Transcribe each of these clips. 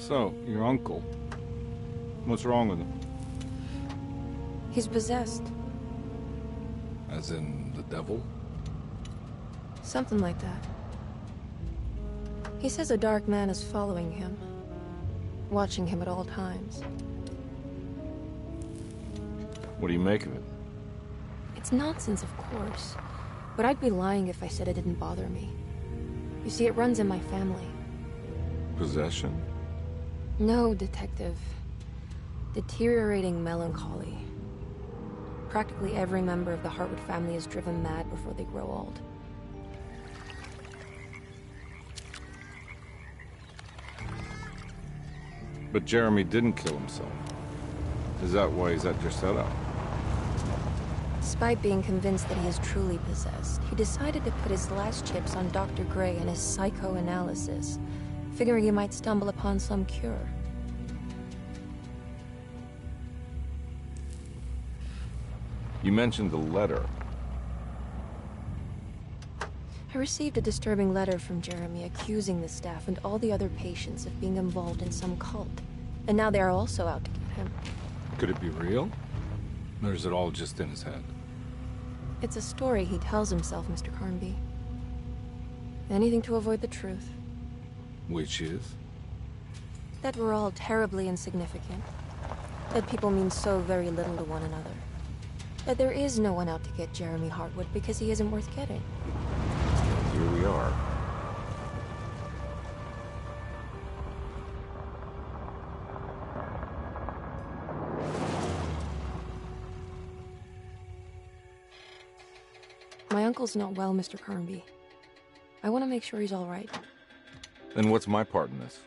So, your uncle. What's wrong with him? He's possessed. As in the devil? Something like that. He says a dark man is following him, watching him at all times. What do you make of it? It's nonsense, of course. But I'd be lying if I said it didn't bother me. You see, it runs in my family. Possession? No, Detective. Deteriorating melancholy. Practically every member of the Hartwood family is driven mad before they grow old. But Jeremy didn't kill himself. Is that why he's at your setup? Despite being convinced that he is truly possessed, he decided to put his last chips on Dr. Gray and his psychoanalysis, figuring he might stumble upon some cure. You mentioned the letter. I received a disturbing letter from Jeremy accusing the staff and all the other patients of being involved in some cult. And now they are also out to get him. Could it be real? Or is it all just in his head? It's a story he tells himself, Mr. Carnby. Anything to avoid the truth. Which is? That we're all terribly insignificant. That people mean so very little to one another. That there is no one out to get Jeremy Hartwood because he isn't worth getting. Here we are. My uncle's not well, Mr. Carnby. I want to make sure he's all right. Then what's my part in this?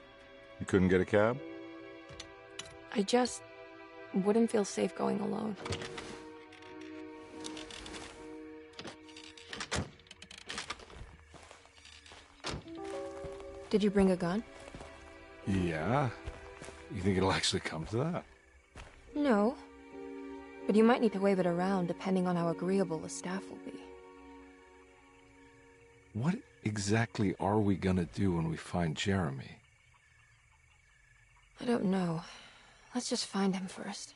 You couldn't get a cab? I just wouldn't feel safe going alone. Did you bring a gun? Yeah. You think it'll actually come to that? No. But you might need to wave it around depending on how agreeable the staff will be. What exactly are we gonna do when we find Jeremy? I don't know. Let's just find him first.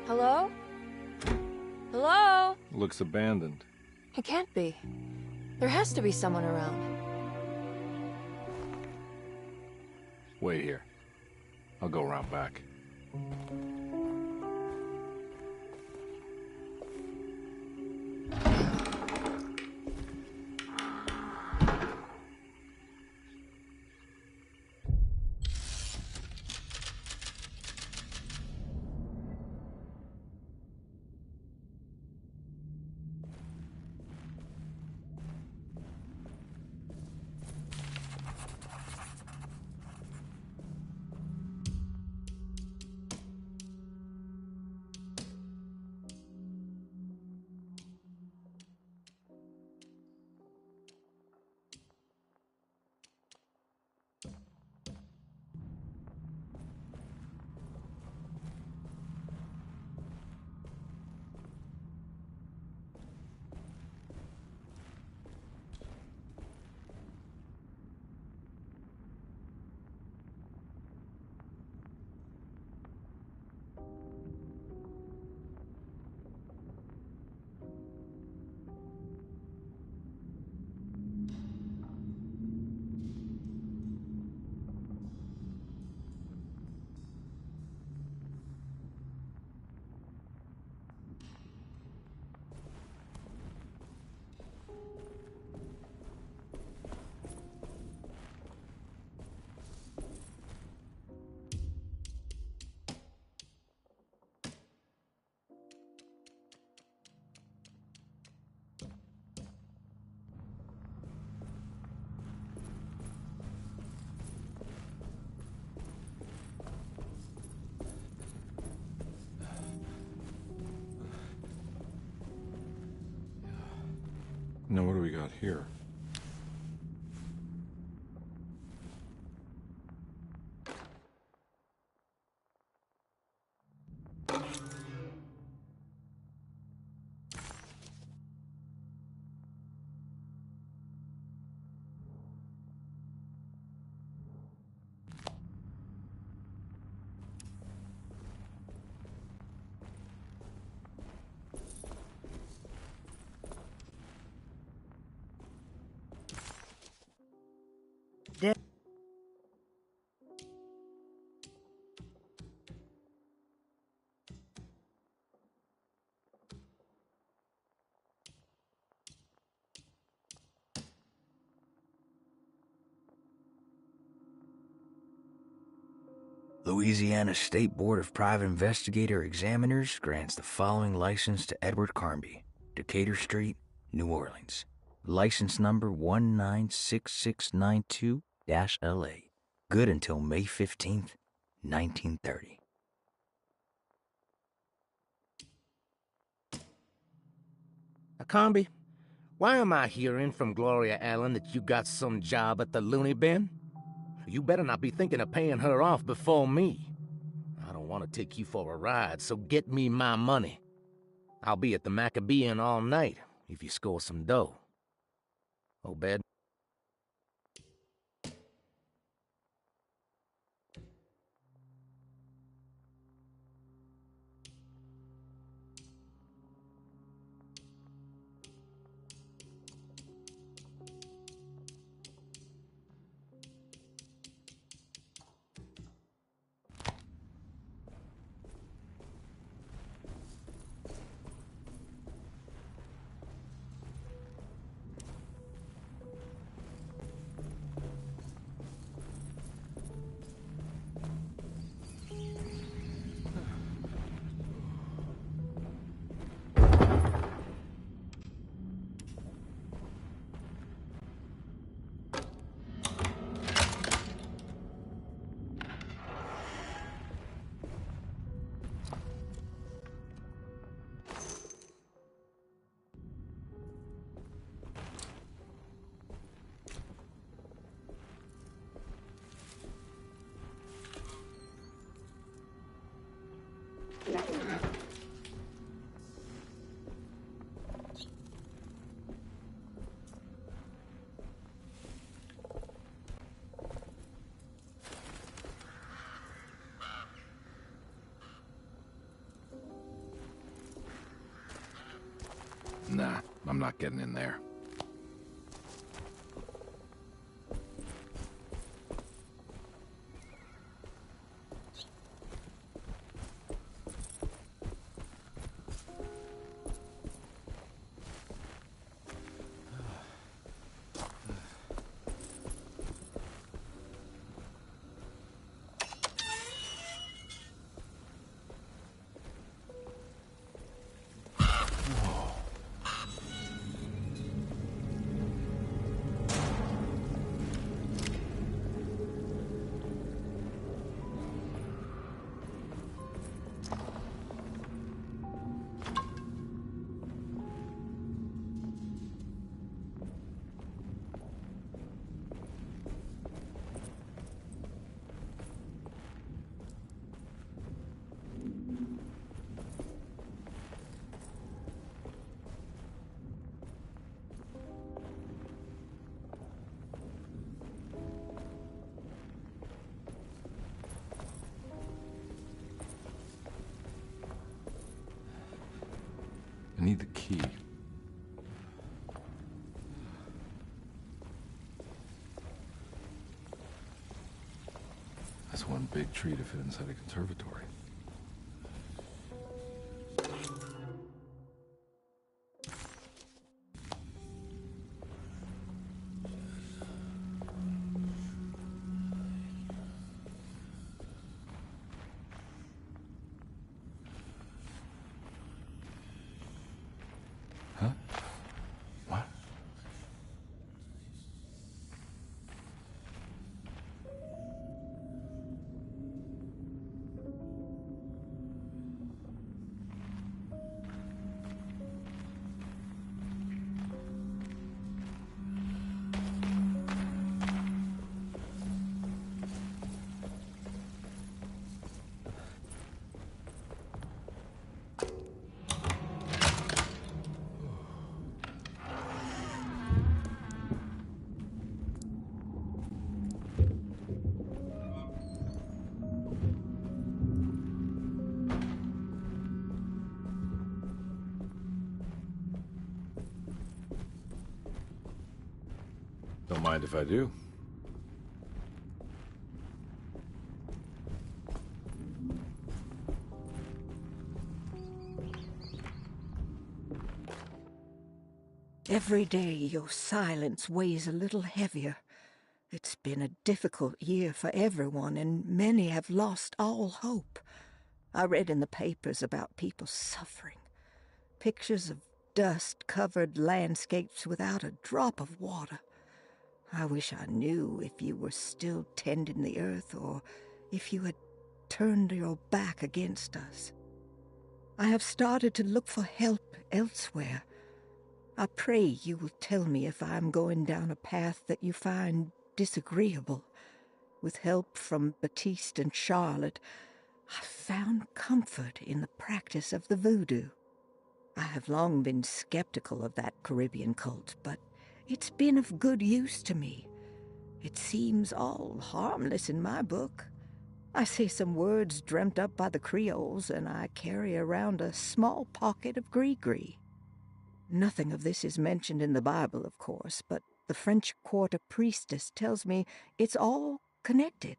Hello? Hello? Looks abandoned. It can't be. There has to be someone around. Wait here. I'll go around back. Now, what do we got here? Louisiana State Board of Private Investigator Examiners grants the following license to Edward Carnby, Decatur Street, New Orleans. License number 196692-LA. Good until May 15th, 1930. Carnby, why am I hearing from Gloria Allen that you got some job at the loony bin? You better not be thinking of paying her off before me. I don't want to take you for a ride, so get me my money. I'll be at the Maccabean all night if you score some dough. Obed? Nah, I'm not getting in there. I need the key. That's one big tree to fit inside a conservatory. Huh? What? Don't mind if I do. Every day your silence weighs a little heavier. It's been a difficult year for everyone, and many have lost all hope. I read in the papers about people suffering. Pictures of dust-covered landscapes without a drop of water. I wish I knew if you were still tending the earth or if you had turned your back against us. I have started to look for help elsewhere. I pray you will tell me if I am going down a path that you find disagreeable. With help from Baptiste and Charlotte, I found comfort in the practice of the voodoo. I have long been skeptical of that Caribbean cult, but it's been of good use to me. It seems all harmless in my book. I say some words dreamt up by the Creoles, and I carry around a small pocket of gree-gree. Nothing of this is mentioned in the Bible, of course, but the French Quarter priestess tells me it's all connected.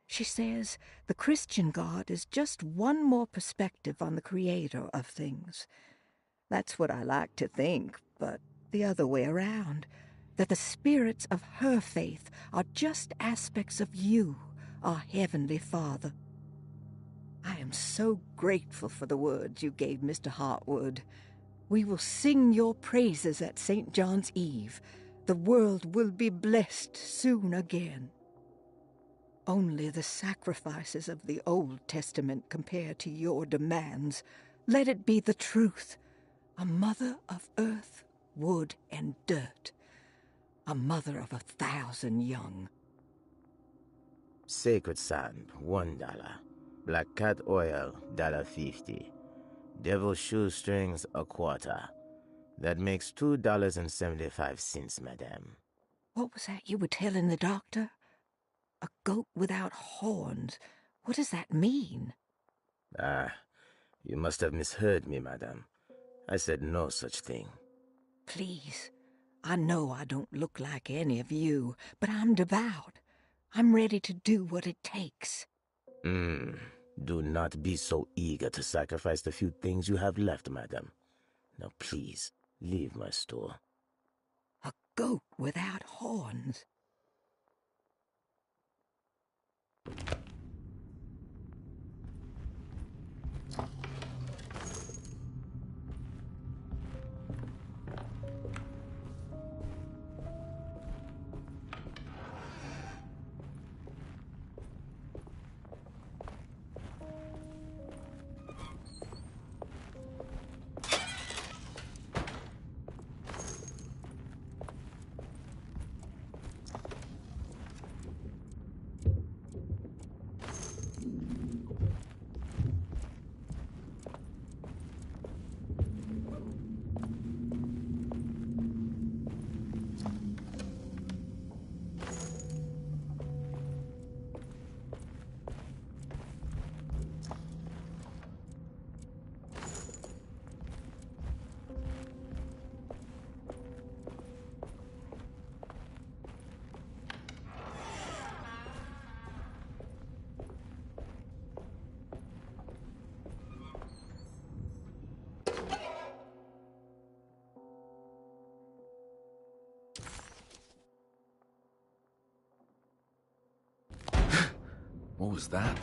She says the Christian God is just one more perspective on the creator of things. That's what I like to think, but the other way around, that the spirits of her faith are just aspects of you, our Heavenly Father. I am so grateful for the words you gave Mr. Hartwood. We will sing your praises at St. John's Eve. The world will be blessed soon again. Only the sacrifices of the Old Testament compare to your demands. Let it be the truth. A mother of earth, wood, and dirt. A mother of 1,000 young. Sacred sand, $1. Black cat oil, $1.50. Devil shoestrings, a quarter. That makes $2.75, madame. What was that you were telling the doctor? A goat without horns. What does that mean? Ah, you must have misheard me, madame. I said no such thing. Please, I know I don't look like any of you, but I'm devout. I'm ready to do what it takes. Do not be so eager to sacrifice the few things you have left, madam. Now please, leave my store. A goat without horns. What was that?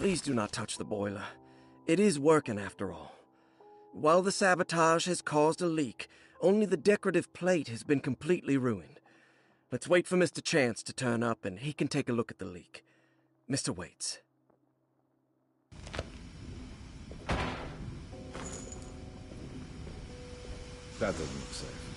Please do not touch the boiler. It is working after all. While the sabotage has caused a leak, only the decorative plate has been completely ruined. Let's wait for Mr. Chance to turn up and he can take a look at the leak. Mr. Waits. That doesn't look safe.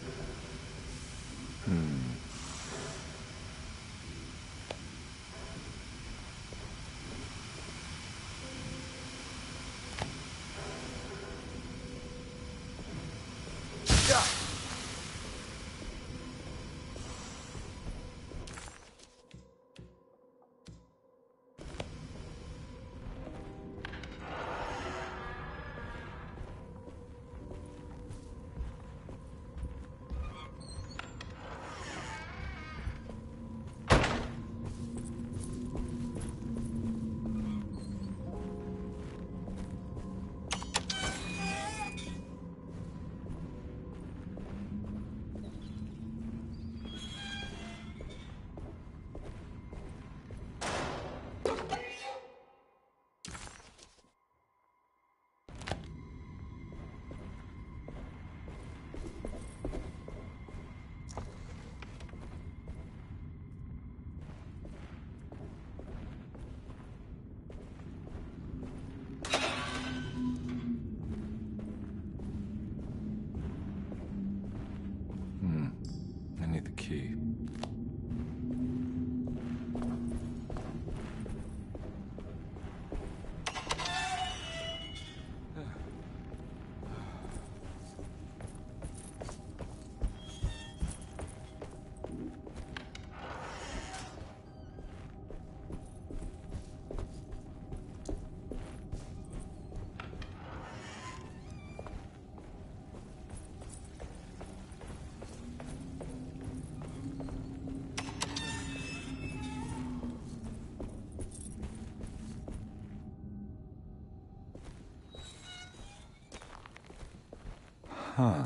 I need the key. Huh.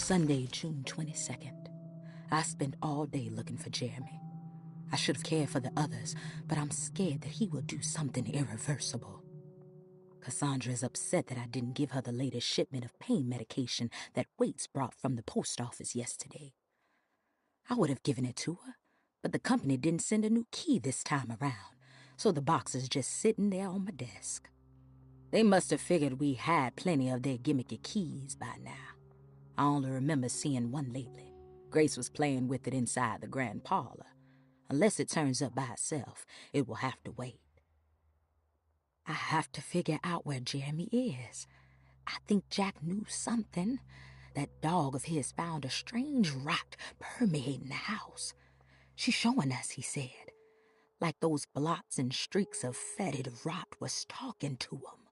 Sunday, June 22nd. I spent all day looking for Jeremy. I should have cared for the others, but I'm scared that he will do something irreversible. Cassandra is upset that I didn't give her the latest shipment of pain medication that Waits brought from the post office yesterday. I would have given it to her, but the company didn't send a new key this time around, so the box is just sitting there on my desk. They must have figured we had plenty of their gimmicky keys by now. I only remember seeing one lately. Grace was playing with it inside the grand parlor. Unless it turns up by itself, it will have to wait. I have to figure out where Jeremy is. I think Jack knew something. That dog of his found a strange rot permeating the house. She's showing us, he said. Like those blots and streaks of fetid rot was talking to him.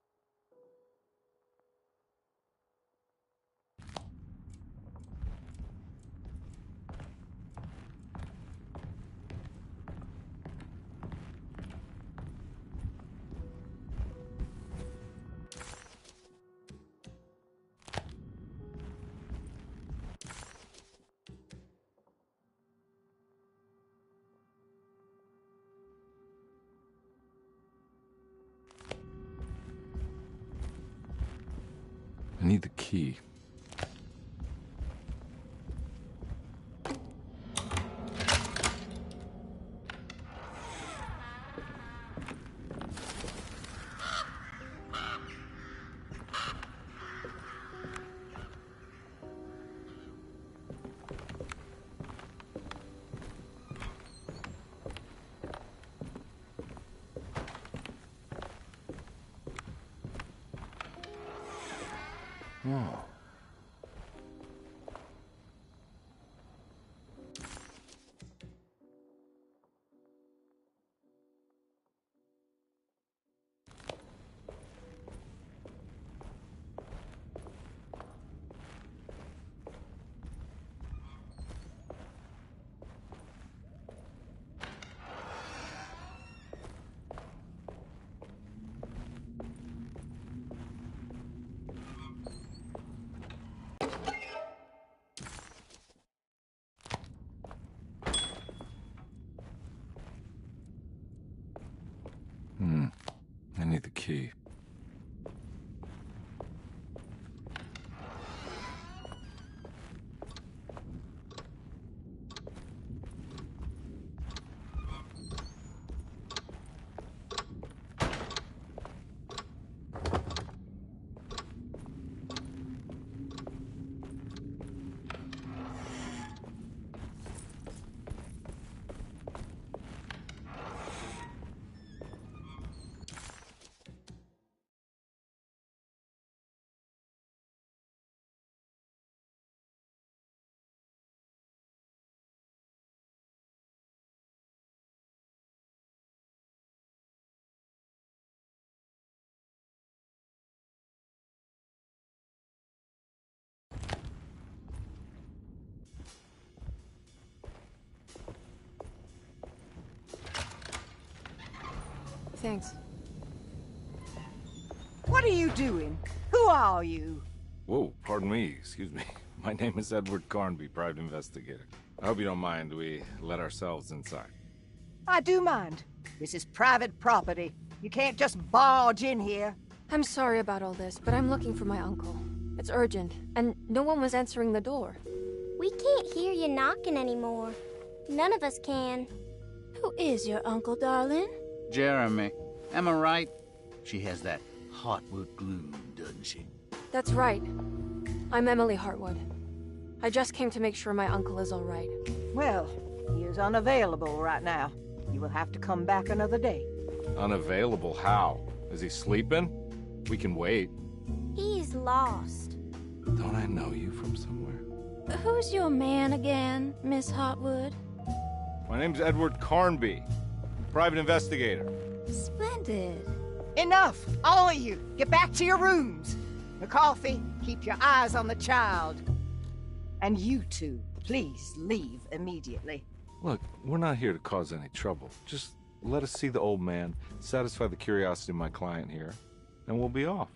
I need the key. Oh. I need the key. Thanks. What are you doing? Who are you? Whoa, pardon me, excuse me. My name is Edward Carnby, private investigator. I hope you don't mind we let ourselves inside. I do mind. This is private property. You can't just barge in here. I'm sorry about all this, but I'm looking for my uncle. It's urgent, and no one was answering the door. We can't hear you knocking anymore. None of us can. Who is your uncle, darling? Jeremy. Am I right? She has that Heartwood glue, doesn't she? That's right. I'm Emily Hartwood. I just came to make sure my uncle is all right. Well, he is unavailable right now. You will have to come back another day. Unavailable how? Is he sleeping? We can wait. He's lost. Don't I know you from somewhere? Who's your man again, Miss Hartwood? My name's Edward Carnby, private investigator. Splendid. Enough! All of you! Get back to your rooms! McCarthy, keep your eyes on the child. And you two, please leave immediately. Look, we're not here to cause any trouble. Just let us see the old man, satisfy the curiosity of my client here, and we'll be off.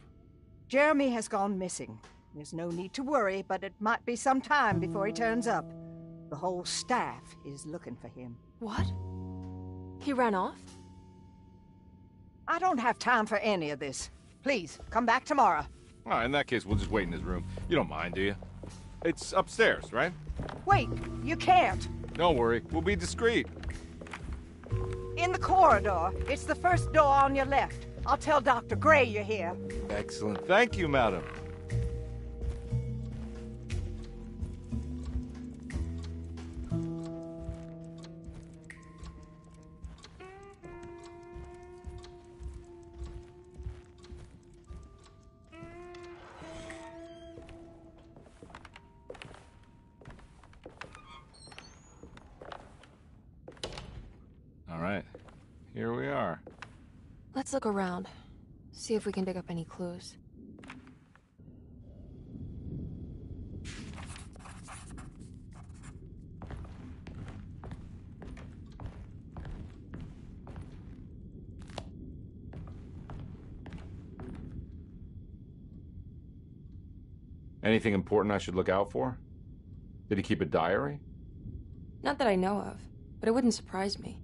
Jeremy has gone missing. There's no need to worry, but it might be some time before he turns up. The whole staff is looking for him. What? He ran off? I don't have time for any of this. Please, come back tomorrow. All right, in that case, we'll just wait in his room. You don't mind, do you? It's upstairs, right? Wait, you can't. Don't worry, we'll be discreet. In the corridor. It's the first door on your left. I'll tell Dr. Gray you're here. Excellent. Thank you, madam. All right, here we are. Let's look around. See if we can dig up any clues. Anything important I should look out for? Did he keep a diary? Not that I know of, but it wouldn't surprise me.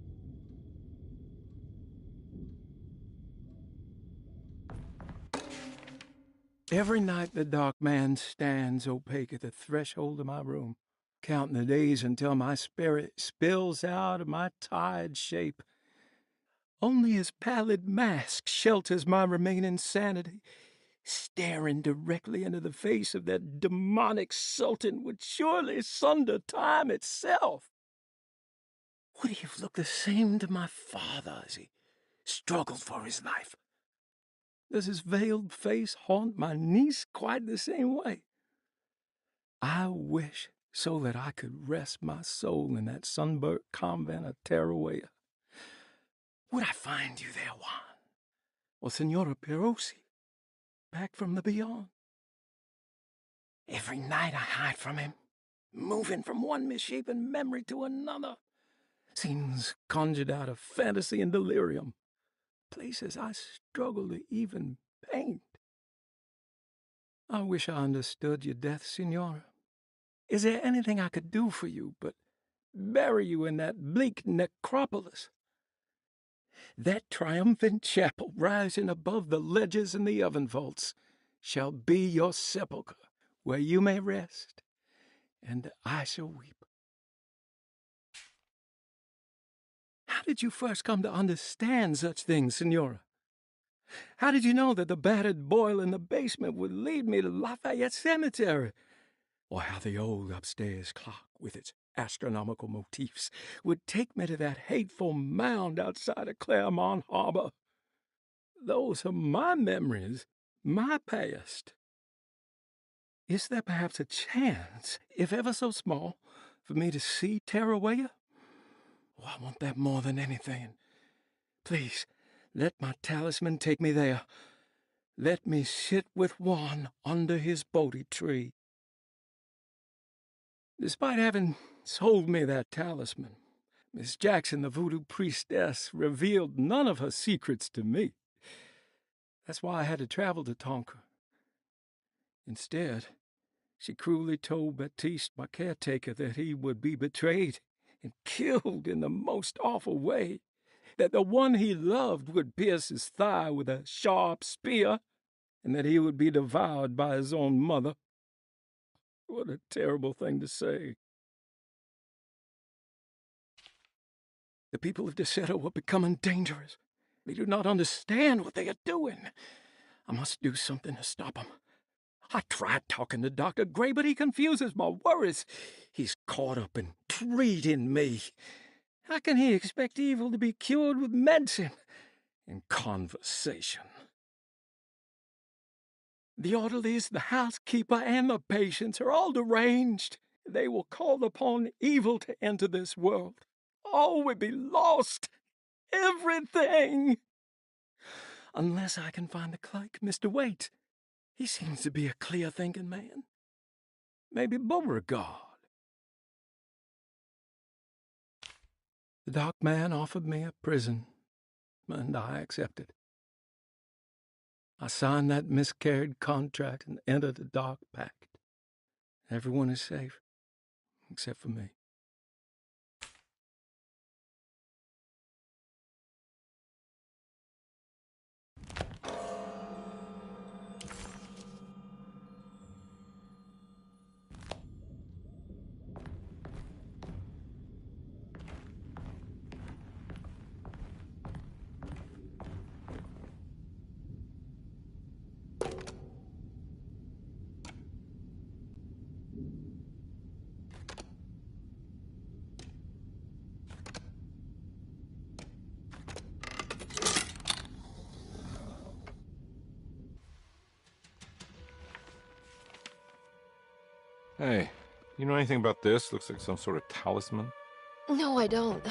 Every night the dark man stands opaque at the threshold of my room, counting the days until my spirit spills out of my tired shape. Only his pallid mask shelters my remaining sanity. Staring directly into the face of that demonic sultan would surely sunder time itself. Would he have looked the same to my father as he struggled for his life? Does his veiled face haunt my niece quite the same way? I wish so that I could rest my soul in that sunburnt convent of Tarawea. Would I find you there, Juan? Or Senora Perosi, back from the beyond? Every night I hide from him, moving from one misshapen memory to another. Scenes conjured out of fantasy and delirium. Places I struggle to even paint. I wish I understood your death, Senora. Is there anything I could do for you but bury you in that bleak necropolis? That triumphant chapel rising above the ledges and the oven vaults shall be your sepulchre, where you may rest, and I shall weep. How did you first come to understand such things, Senora? How did you know that the battered boil in the basement would lead me to Lafayette Cemetery? Or how the old upstairs clock, with its astronomical motifs, would take me to that hateful mound outside of Claremont Harbor? Those are my memories, my past. Is there perhaps a chance, if ever so small, for me to see Tarawea? Oh, I want that more than anything. Please, let my talisman take me there. Let me sit with Juan under his Bodhi tree. Despite having sold me that talisman, Miss Jackson, the voodoo priestess, revealed none of her secrets to me. That's why I had to travel to Tonka. Instead, she cruelly told Baptiste, my caretaker, that he would be betrayed and killed in the most awful way, that the one he loved would pierce his thigh with a sharp spear, and that he would be devoured by his own mother. What a terrible thing to say. The people of Deseto were becoming dangerous. They do not understand what they are doing. I must do something to stop them. I tried talking to Dr. Gray, but he confuses my worries. He's caught up in treating me. How can he expect evil to be cured with medicine and conversation? The orderlies, the housekeeper, and the patients are all deranged. They will call upon evil to enter this world. All will be lost. Everything. Unless I can find the clerk, Mr. Waite. He seems to be a clear-thinking man. Maybe Beauregard. The dark man offered me a prison, and I accepted. I signed that miscarried contract and entered the dark pact. Everyone is safe, except for me. Hey, you know anything about this? Looks like some sort of talisman. No, I don't.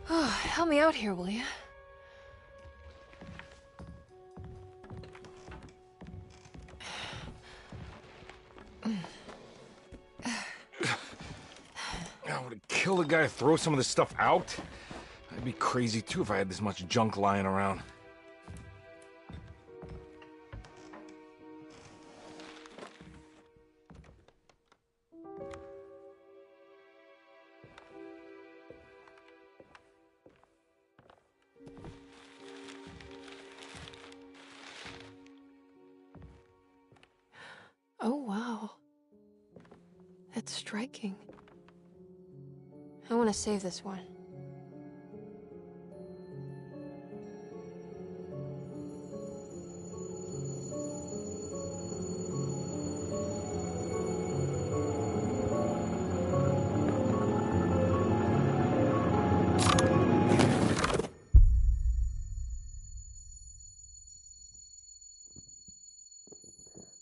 Oh, help me out here, will you? I would kill the guy to throw some of this stuff out. I'd be crazy too if I had this much junk lying around. Oh, wow. That's striking. I want to save this one.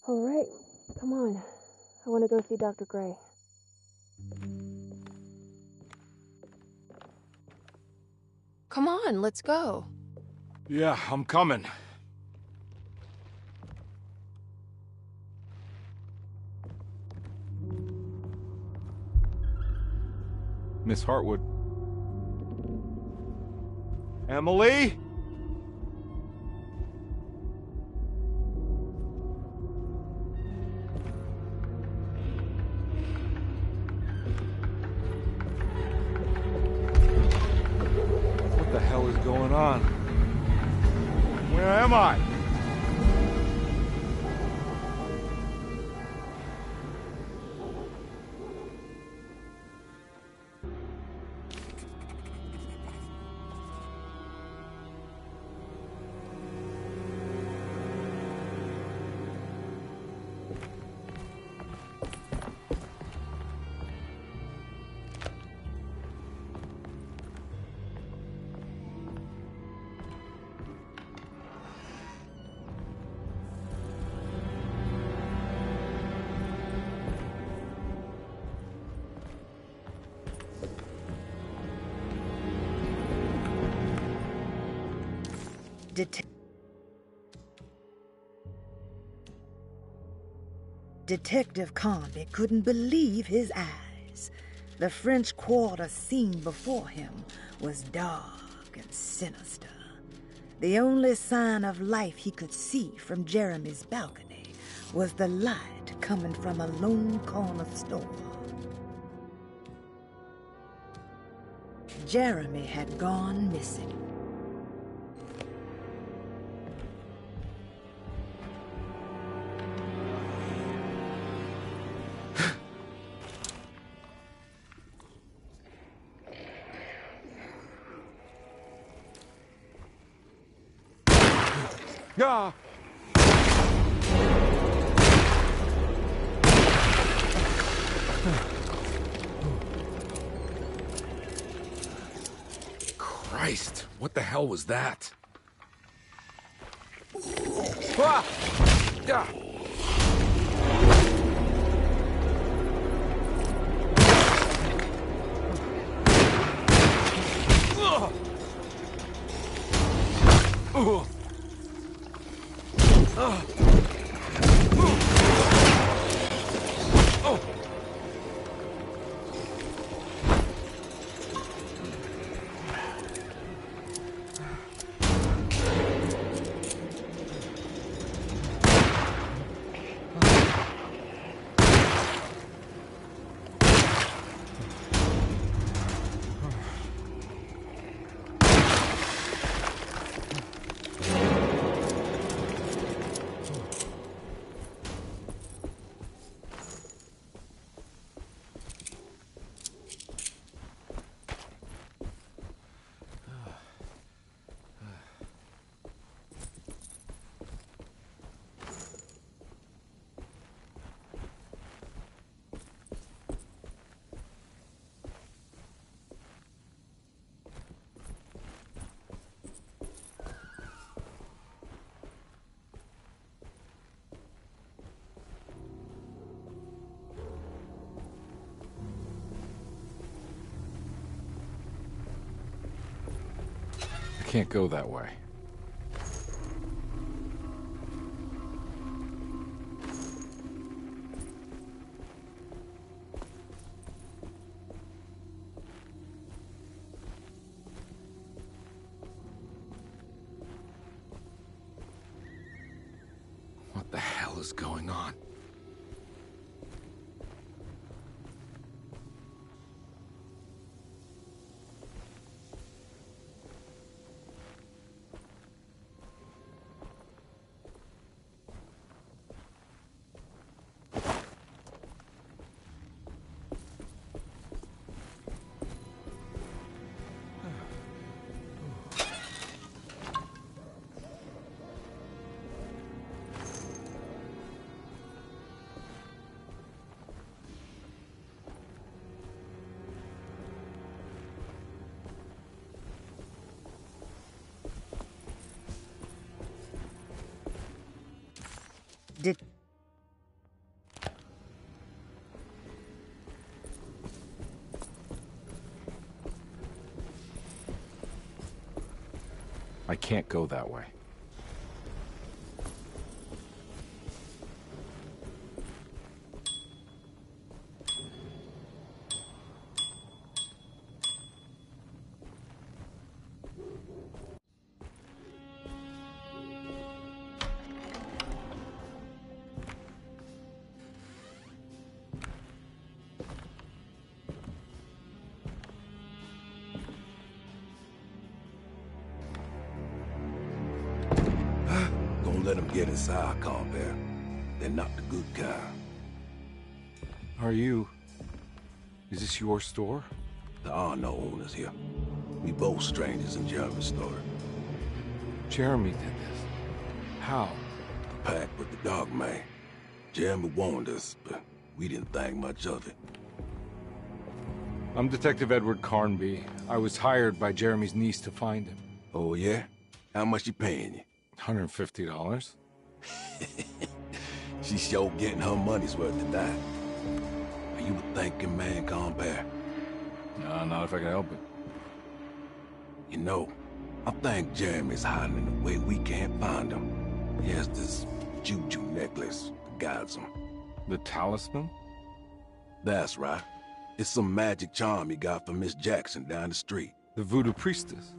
All right, come on. I want to go see Dr. Gray. Come on, let's go. Yeah, I'm coming. Miss Hartwood. Emily? What the hell is going on? Where am I? Detective Carnby couldn't believe his eyes. The French Quarter scene before him was dark and sinister. The only sign of life he could see from Jeremy's balcony was the light coming from a lone corner store. Jeremy had gone missing. Ah! Christ, what the hell was that? Ah! Ah! Ugh! can't go that way. What the hell is going on? Did... I can't go that way. Don't let them get inside, compare. They're not the good kind. Are you... Is this your store? There are no owners here. We both strangers in Jeremy's store. Jeremy did this. How? The pact with the dog man. Jeremy warned us, but we didn't think much of it. I'm Detective Edward Carnby. I was hired by Jeremy's niece to find him. Oh, yeah? How much she paying you? $150. She's sure getting her money's worth tonight. Are you a thinking man, compare? No, not if I can help it. You know, I think Jeremy's hiding in a way we can't find him. He has this juju necklace that guides him. The talisman? That's right. It's some magic charm he got from Miss Jackson down the street. The voodoo priestess?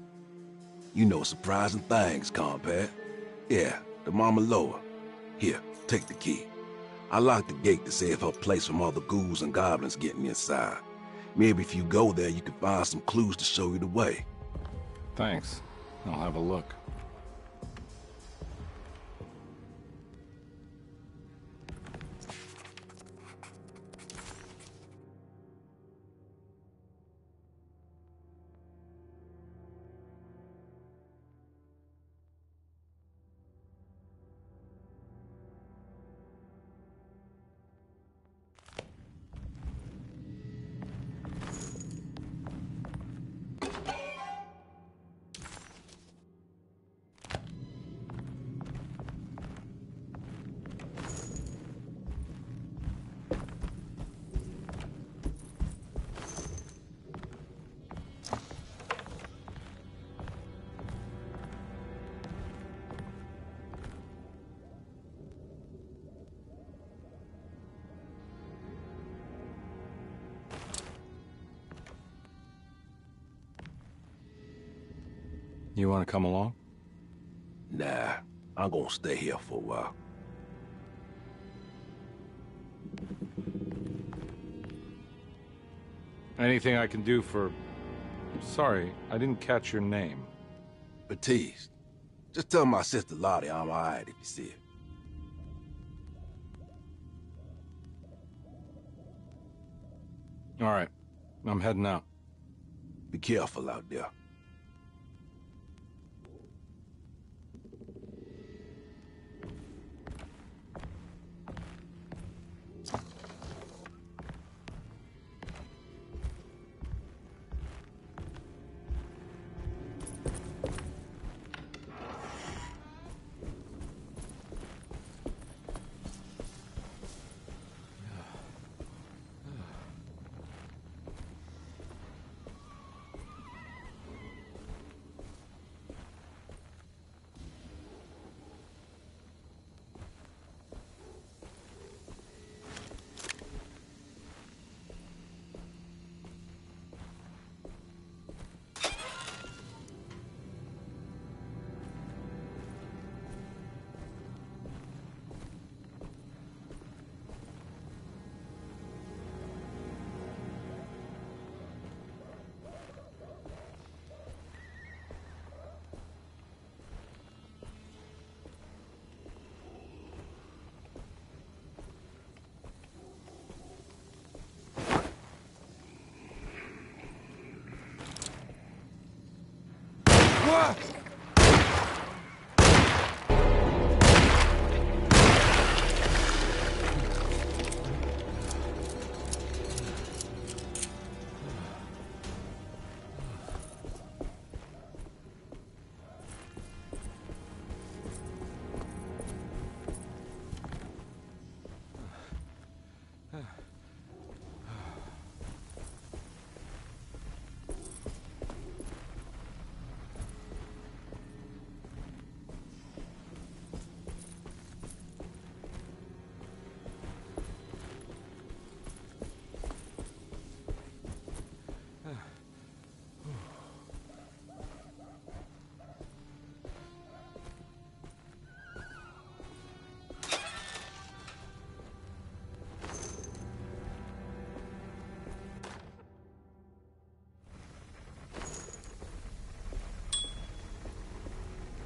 You know surprising things, compare. Yeah, the Mama Loa. Here, take the key. I locked the gate to save her place from all the ghouls and goblins getting inside. Maybe if you go there, you can find some clues to show you the way. Thanks. I'll have a look. You want to come along? Nah, I'm gonna stay here for a while. Anything I can do for... Sorry, I didn't catch your name. Baptiste. Just tell my sister Lottie I'm alright if you see her. All right, I'm heading out. Be careful out there.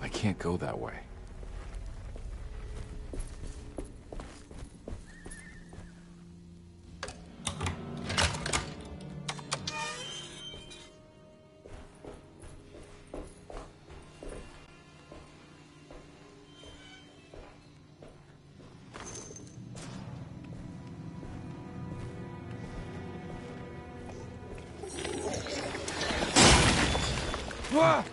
I can't go that way. Ah!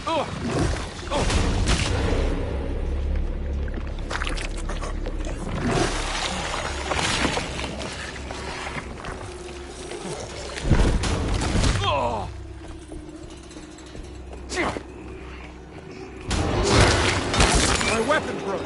Oh. My weapon broke.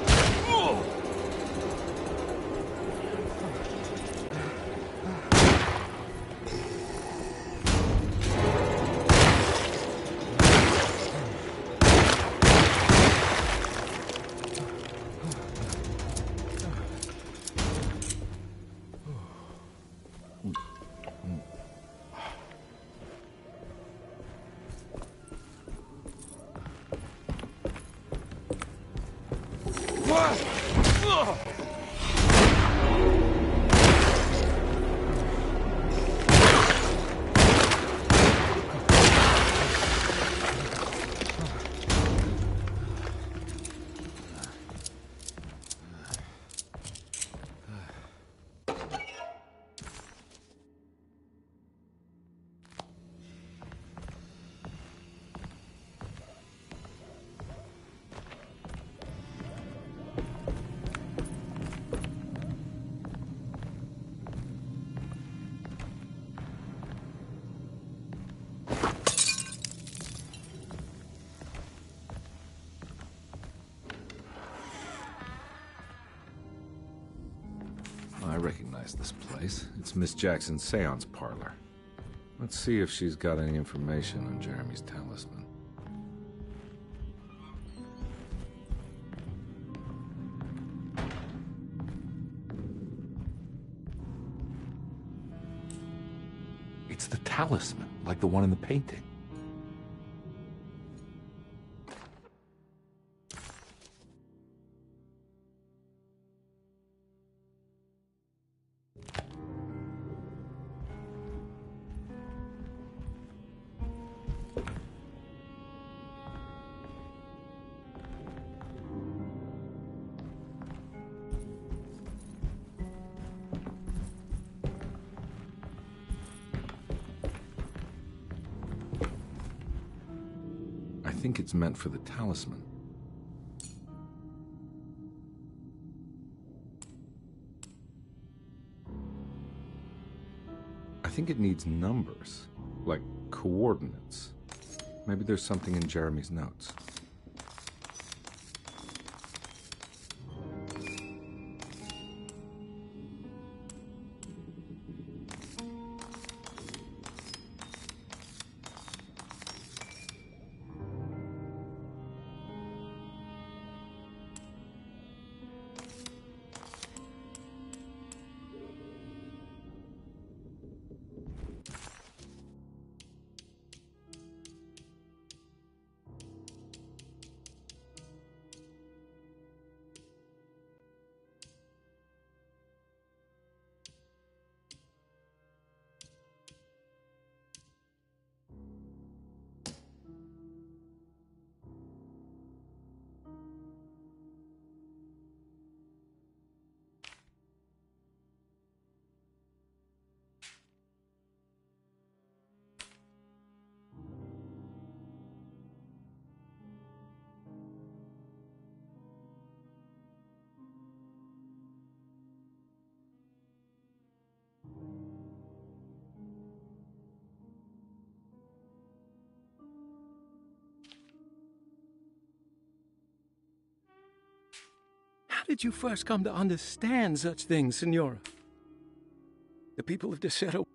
I recognize this place. It's Miss Jackson's seance parlor. Let's see if she's got any information on Jeremy's talisman. It's the talisman, like the one in the painting. think it's meant for the talisman. I think it needs numbers, like coordinates. Maybe there's something in Jeremy's notes. How did you first come to understand such things, Senora? The people of Deseto.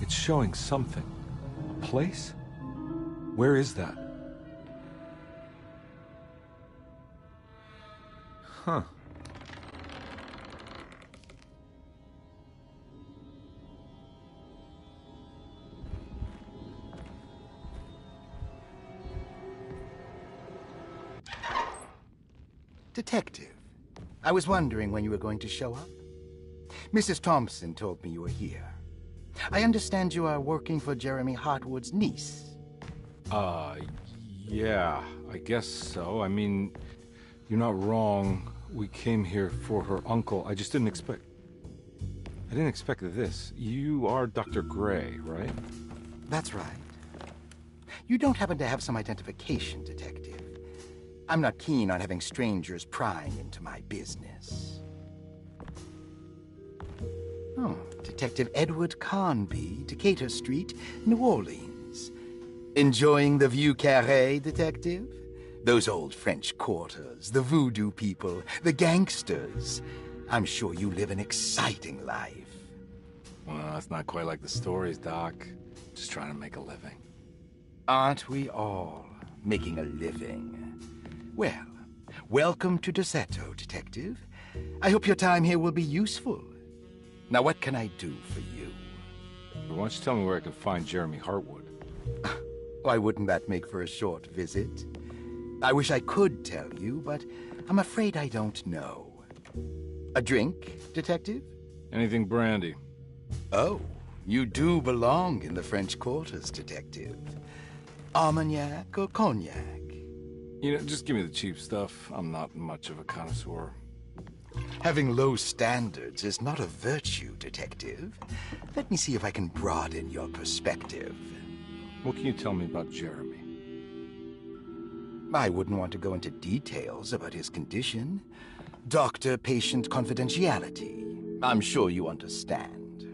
It's showing something. A place? Where is that? Huh. Detective, I was wondering when you were going to show up. Mrs. Thompson told me you were here. I understand you are working for Jeremy Hartwood's niece. Yeah, I guess so. I mean, you're not wrong. We came here for her uncle. I just didn't expect... I didn't expect this. You are Dr. Gray, right? That's right. You don't happen to have some identification, Detective. I'm not keen on having strangers prying into my business. Oh, Detective Edward Carnby, Decatur Street, New Orleans. Enjoying the Vieux Carré, Detective? Those old French quarters, the voodoo people, the gangsters. I'm sure you live an exciting life. Well, it's not quite like the stories, Doc. Just trying to make a living. Aren't we all making a living? Well, welcome to Deseto, Detective. I hope your time here will be useful. Now, what can I do for you? Why don't you tell me where I can find Jeremy Hartwood? Why wouldn't that make for a short visit? I wish I could tell you, but I'm afraid I don't know. A drink, Detective? Anything brandy. Oh, you do belong in the French quarters, Detective. Armagnac or cognac? You know, just give me the cheap stuff. I'm not much of a connoisseur. Having low standards is not a virtue, Detective. Let me see if I can broaden your perspective. What can you tell me about Jeremy? I wouldn't want to go into details about his condition. Doctor-patient confidentiality. I'm sure you understand.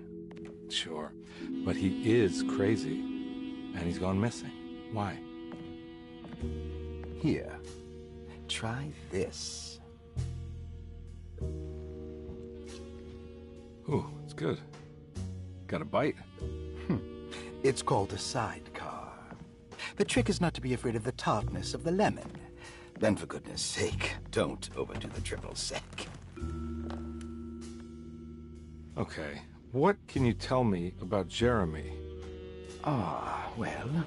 Sure, but he is crazy, and he's gone missing. Why? Here, try this. Ooh, it's good. Got a bite? It's called a sidecar. The trick is not to be afraid of the tartness of the lemon. Then, for goodness sake, don't overdo the triple sec. Okay, what can you tell me about Jeremy? Well,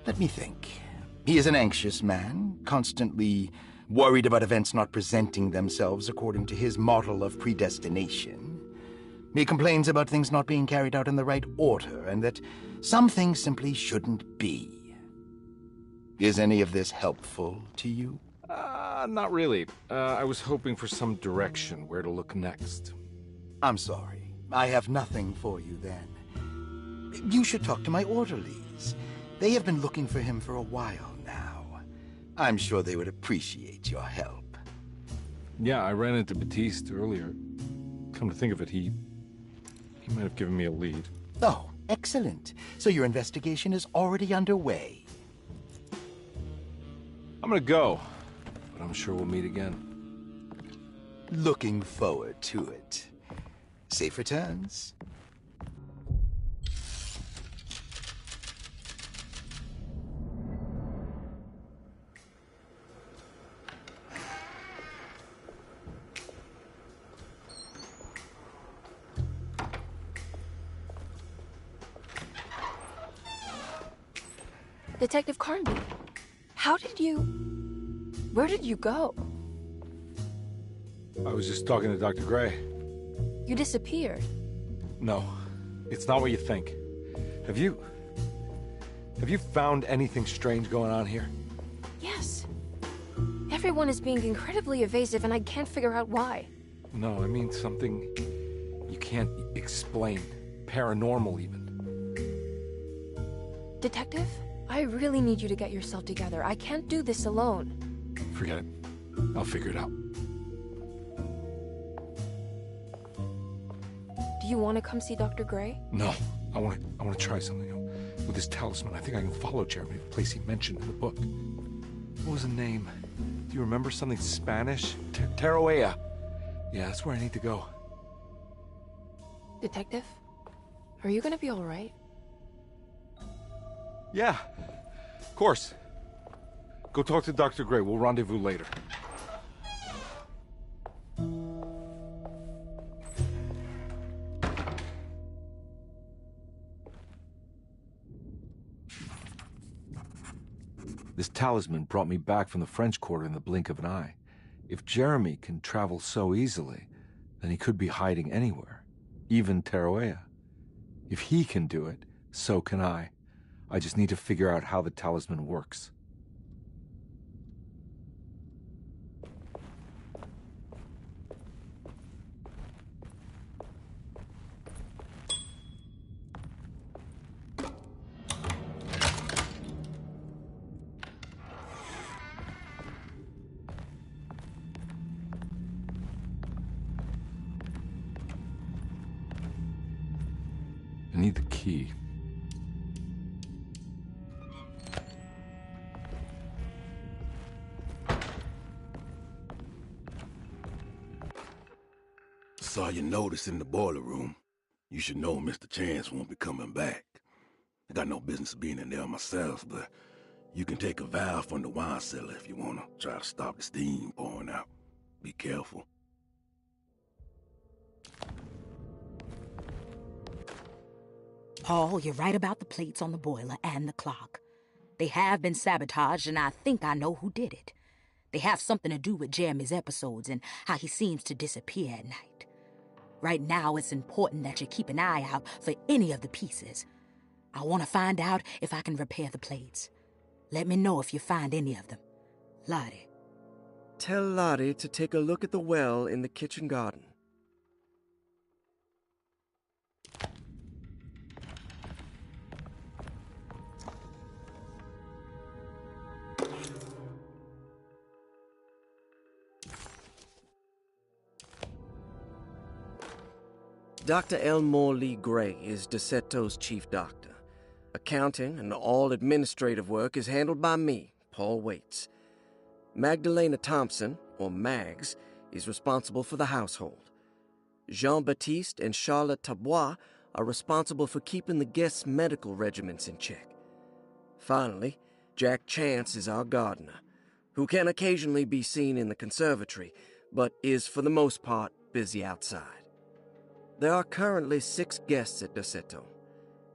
let me think. He is an anxious man, constantly worried about events not presenting themselves according to his model of predestination. He complains about things not being carried out in the right order, and that some things simply shouldn't be. Is any of this helpful to you? Not really. I was hoping for some direction where to look next. I'm sorry. I have nothing for you then. You should talk to my orderlies. They have been looking for him for a while now. I'm sure they would appreciate your help. Yeah, I ran into Batiste earlier. Come to think of it, he might have given me a lead. Oh, excellent. So your investigation is already underway. I'm gonna go, but I'm sure we'll meet again. Looking forward to it. Safe returns. Detective Carnby, where did you go? I was just talking to Dr. Gray. You disappeared. No, it's not what you think. Have you found anything strange going on here? Yes. Everyone is being incredibly evasive and I can't figure out why. No, I mean something you can't explain. Paranormal, even. Detective, I really need you to get yourself together. I can't do this alone. Forget it. I'll figure it out. Do you want to come see Dr. Gray? No, I want to try something. With this talisman, I think I can follow Jeremy to the place he mentioned in the book. What was the name? Do you remember something Spanish? Teroea. Yeah, that's where I need to go. Detective, Are you gonna be alright? Yeah, of course. Go talk to Dr. Gray. We'll rendezvous later. This talisman brought me back from the French Quarter in the blink of an eye. If Jeremy can travel so easily, then he could be hiding anywhere, even Teruea. If he can do it, so can I. I just need to figure out how the talisman works. I need the key. Saw your notice in the boiler room. You should know Mr. Chance won't be coming back. I got no business being in there myself, but you can take a valve from the wine cellar if you want to try to stop the steam pouring out. Be careful. Paul, you're right about the plates on the boiler and the clock. They have been sabotaged, and I think I know who did it. They have something to do with Jeremy's episodes and how he seems to disappear at night. Right now, it's important that you keep an eye out for any of the pieces. I want to find out if I can repair the plates. Let me know if you find any of them. Lottie. Tell Lottie to take a look at the well in the kitchen garden. Dr. Elmore Lee Gray is Deceto's chief doctor. Accounting and all administrative work is handled by me, Paul Waits. Magdalena Thompson, or Mags, is responsible for the household. Jean-Baptiste and Charlotte Tabois are responsible for keeping the guests' medical regimens in check. Finally, Jack Chance is our gardener, who can occasionally be seen in the conservatory, but is for the most part busy outside. There are currently 6 guests at Deceto.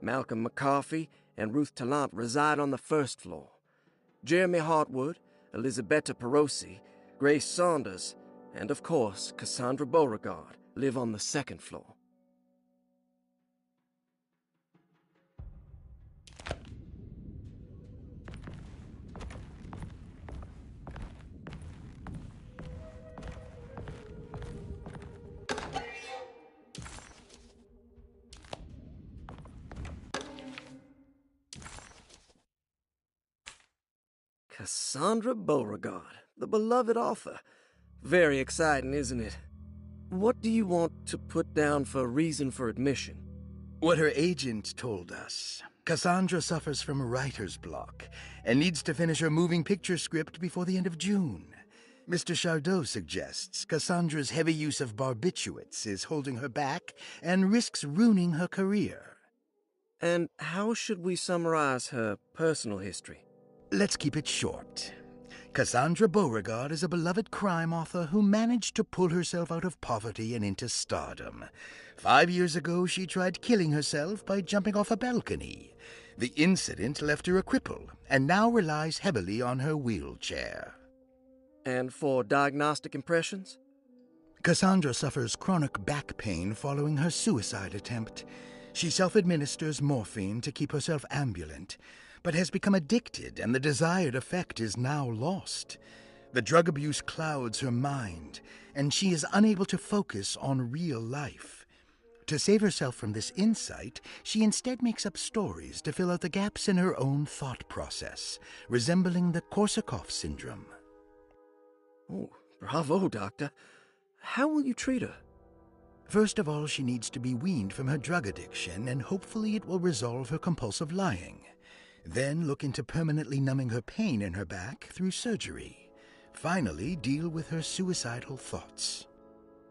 Malcolm McCarthy and Ruth Tallant reside on the first floor. Jeremy Hartwood, Elisabetta Perosi, Grace Saunders, and of course Cassandra Beauregard live on the second floor. Cassandra Beauregard, the beloved author. Very exciting, isn't it? What do you want to put down for reason for admission? What her agent told us. Cassandra suffers from writer's block and needs to finish her moving picture script before the end of June. Mr. Chardot suggests Cassandra's heavy use of barbiturates is holding her back and risks ruining her career. And how should we summarize her personal history? Let's keep it short. Cassandra Beauregard is a beloved crime author who managed to pull herself out of poverty and into stardom. 5 years ago, she tried killing herself by jumping off a balcony. The incident left her a cripple and now relies heavily on her wheelchair. And for diagnostic impressions? Cassandra suffers chronic back pain following her suicide attempt. She self-administers morphine to keep herself ambulant, but has become addicted, and the desired effect is now lost. The drug abuse clouds her mind, and she is unable to focus on real life. To save herself from this insight, she instead makes up stories to fill out the gaps in her own thought process, resembling the Korsakoff syndrome. Oh, bravo, Doctor. How will you treat her? First of all, she needs to be weaned from her drug addiction, and hopefully it will resolve her compulsive lying. Then look into permanently numbing her pain in her back through surgery. Finally, deal with her suicidal thoughts.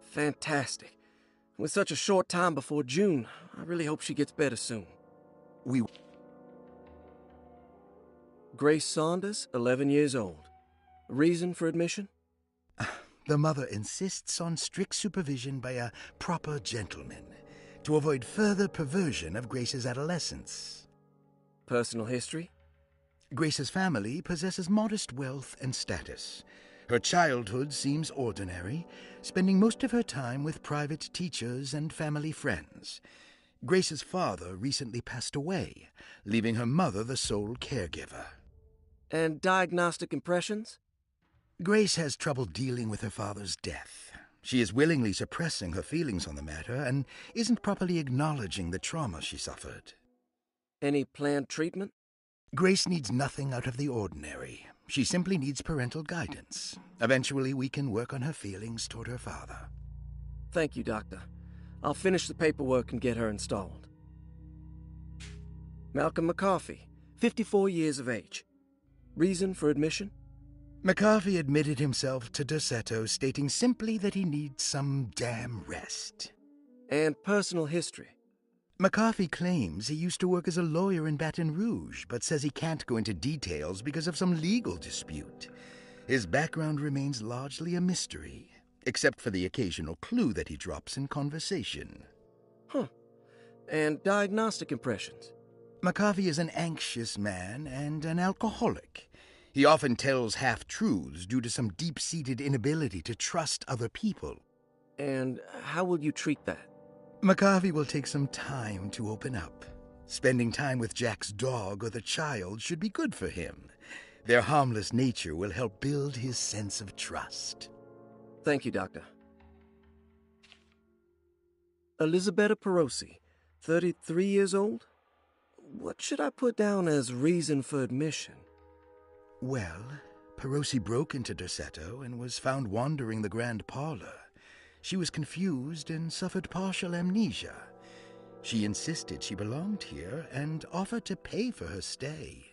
Fantastic. With such a short time before June, I really hope she gets better soon. We... Grace Saunders, 11 years old. Reason for admission? The mother insists on strict supervision by a proper gentleman to avoid further perversion of Grace's adolescence. Personal history? Grace's family possesses modest wealth and status. Her childhood seems ordinary, spending most of her time with private teachers and family friends. Grace's father recently passed away, leaving her mother the sole caregiver. And diagnostic impressions? Grace has trouble dealing with her father's death. She is willingly suppressing her feelings on the matter and isn't properly acknowledging the trauma she suffered. Any planned treatment? Grace needs nothing out of the ordinary. She simply needs parental guidance. Eventually, we can work on her feelings toward her father. Thank you, Doctor. I'll finish the paperwork and get her installed. Malcolm McCarthy, 54 years of age. Reason for admission? McCarthy admitted himself to Dorsetto, stating simply that he needs some damn rest. And personal history? McCarthy claims he used to work as a lawyer in Baton Rouge, but says he can't go into details because of some legal dispute. His background remains largely a mystery, except for the occasional clue that he drops in conversation. Huh. And diagnostic impressions? McCarthy is an anxious man and an alcoholic. He often tells half-truths due to some deep-seated inability to trust other people. And how will you treat that? McCarthy will take some time to open up. Spending time with Jack's dog or the child should be good for him. Their harmless nature will help build his sense of trust. Thank you, Doctor. Elisabetta Perosi, 33 years old? What should I put down as reason for admission? Well, Perosi broke into Dorsetto and was found wandering the grand parlor. She was confused and suffered partial amnesia. She insisted she belonged here and offered to pay for her stay.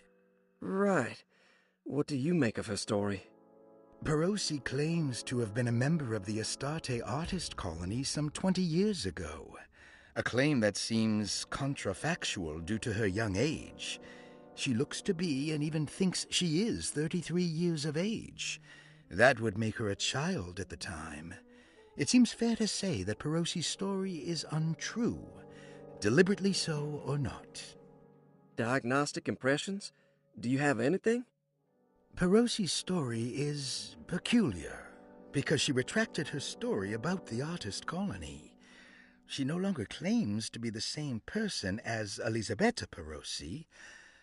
Right. What do you make of her story? Perosi claims to have been a member of the Astarte artist colony some 20 years ago, a claim that seems contrafactual due to her young age. She looks to be and even thinks she is 33 years of age. That would make her a child at the time. It seems fair to say that Perosi's story is untrue, deliberately so or not. Diagnostic impressions? Do you have anything? Perosi's story is peculiar because she retracted her story about the artist colony. She no longer claims to be the same person as Elisabetta Perosi.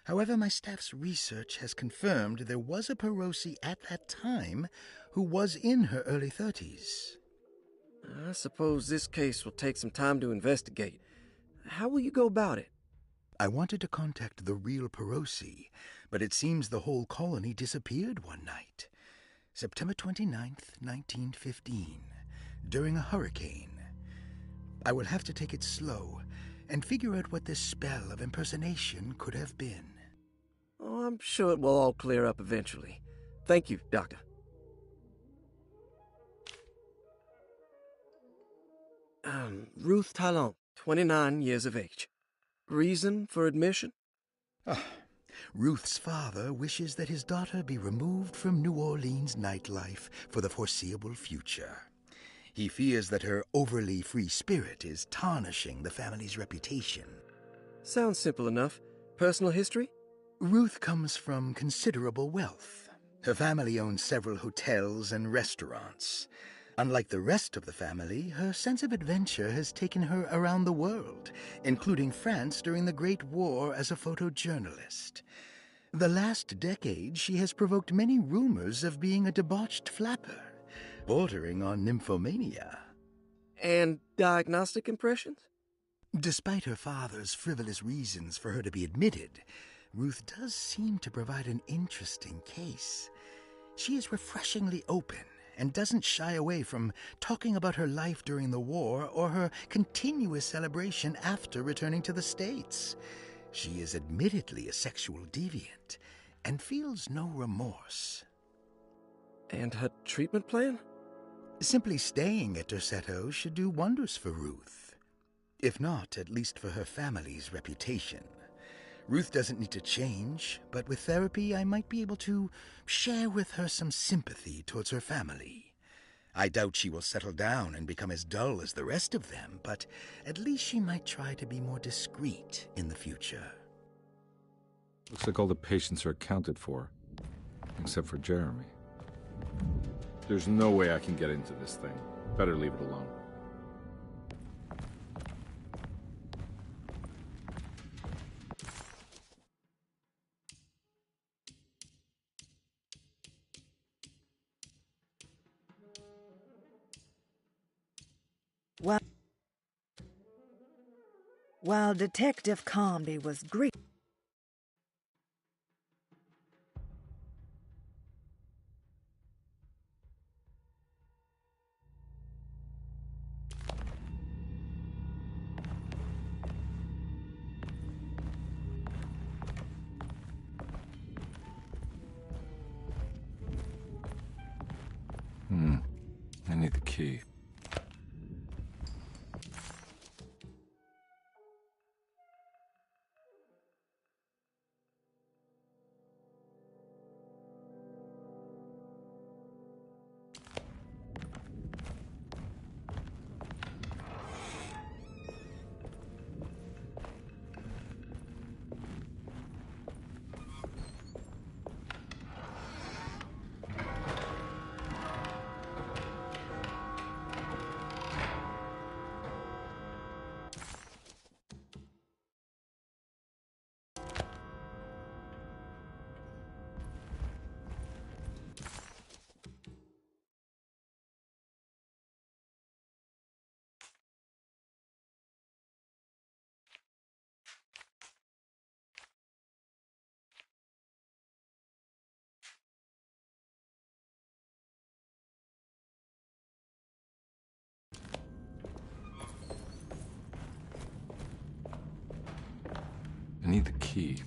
However, my staff's research has confirmed there was a Perosi at that time who was in her early 30s. I suppose this case will take some time to investigate. How will you go about it? I wanted to contact the real Perosi, but it seems the whole colony disappeared one night. September 29th, 1915, during a hurricane. I will have to take it slow and figure out what this spell of impersonation could have been. Oh, I'm sure it will all clear up eventually. Thank you, Doctor. Ruth Talon, 29 years of age. Reason for admission? Ruth's father wishes that his daughter be removed from New Orleans nightlife for the foreseeable future. He fears that her overly free spirit is tarnishing the family's reputation. Sounds simple enough. Personal history? Ruth comes from considerable wealth. Her family owns several hotels and restaurants. Unlike the rest of the family, her sense of adventure has taken her around the world, including France during the Great War as a photojournalist. The last decade, she has provoked many rumors of being a debauched flapper, bordering on nymphomania. And diagnostic impressions? Despite her father's frivolous reasons for her to be admitted, Ruth does seem to provide an interesting case. She is refreshingly open and doesn't shy away from talking about her life during the war or her continuous celebration after returning to the States. She is admittedly a sexual deviant and feels no remorse. And her treatment plan? Simply staying at Derceto should do wonders for Ruth. If not, at least for her family's reputation. Ruth doesn't need to change, but with therapy I might be able to share with her some sympathy towards her family. I doubt she will settle down and become as dull as the rest of them, but at least she might try to be more discreet in the future. Looks like all the patients are accounted for, except for Jeremy. There's no way I can get into this thing. Better leave it alone. While Detective Comby was great. I need the key. I need the key.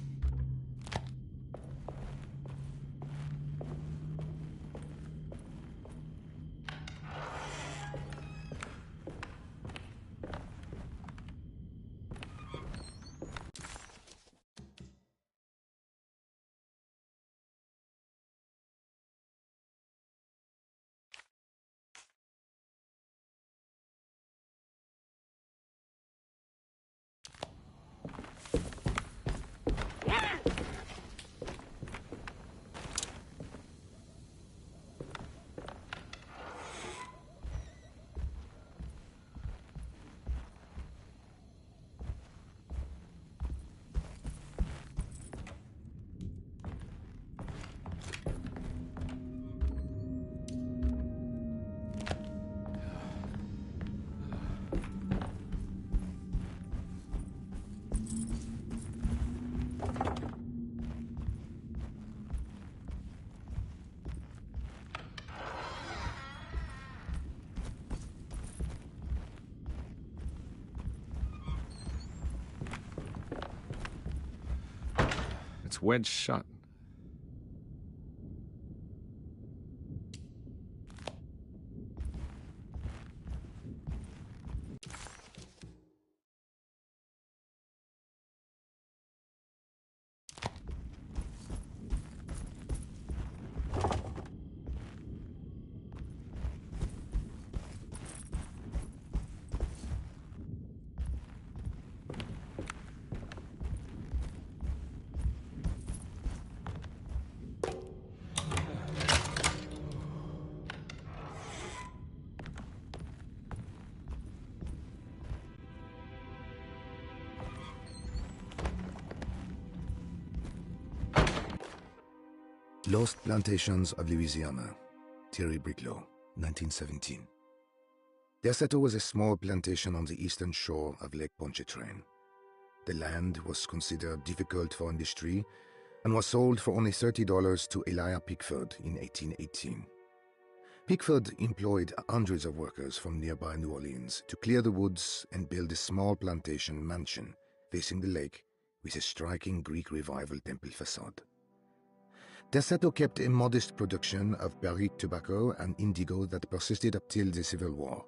It's wedged shut. Lost Plantations of Louisiana, Thierry Briclot, 1917. Derceto was a small plantation on the eastern shore of Lake Pontchartrain. The land was considered difficult for industry and was sold for only $30 to Elijah Pickford in 1818. Pickford employed hundreds of workers from nearby New Orleans to clear the woods and build a small plantation mansion facing the lake with a striking Greek Revival temple facade. Derceto kept a modest production of barrique tobacco and indigo that persisted up till the Civil War.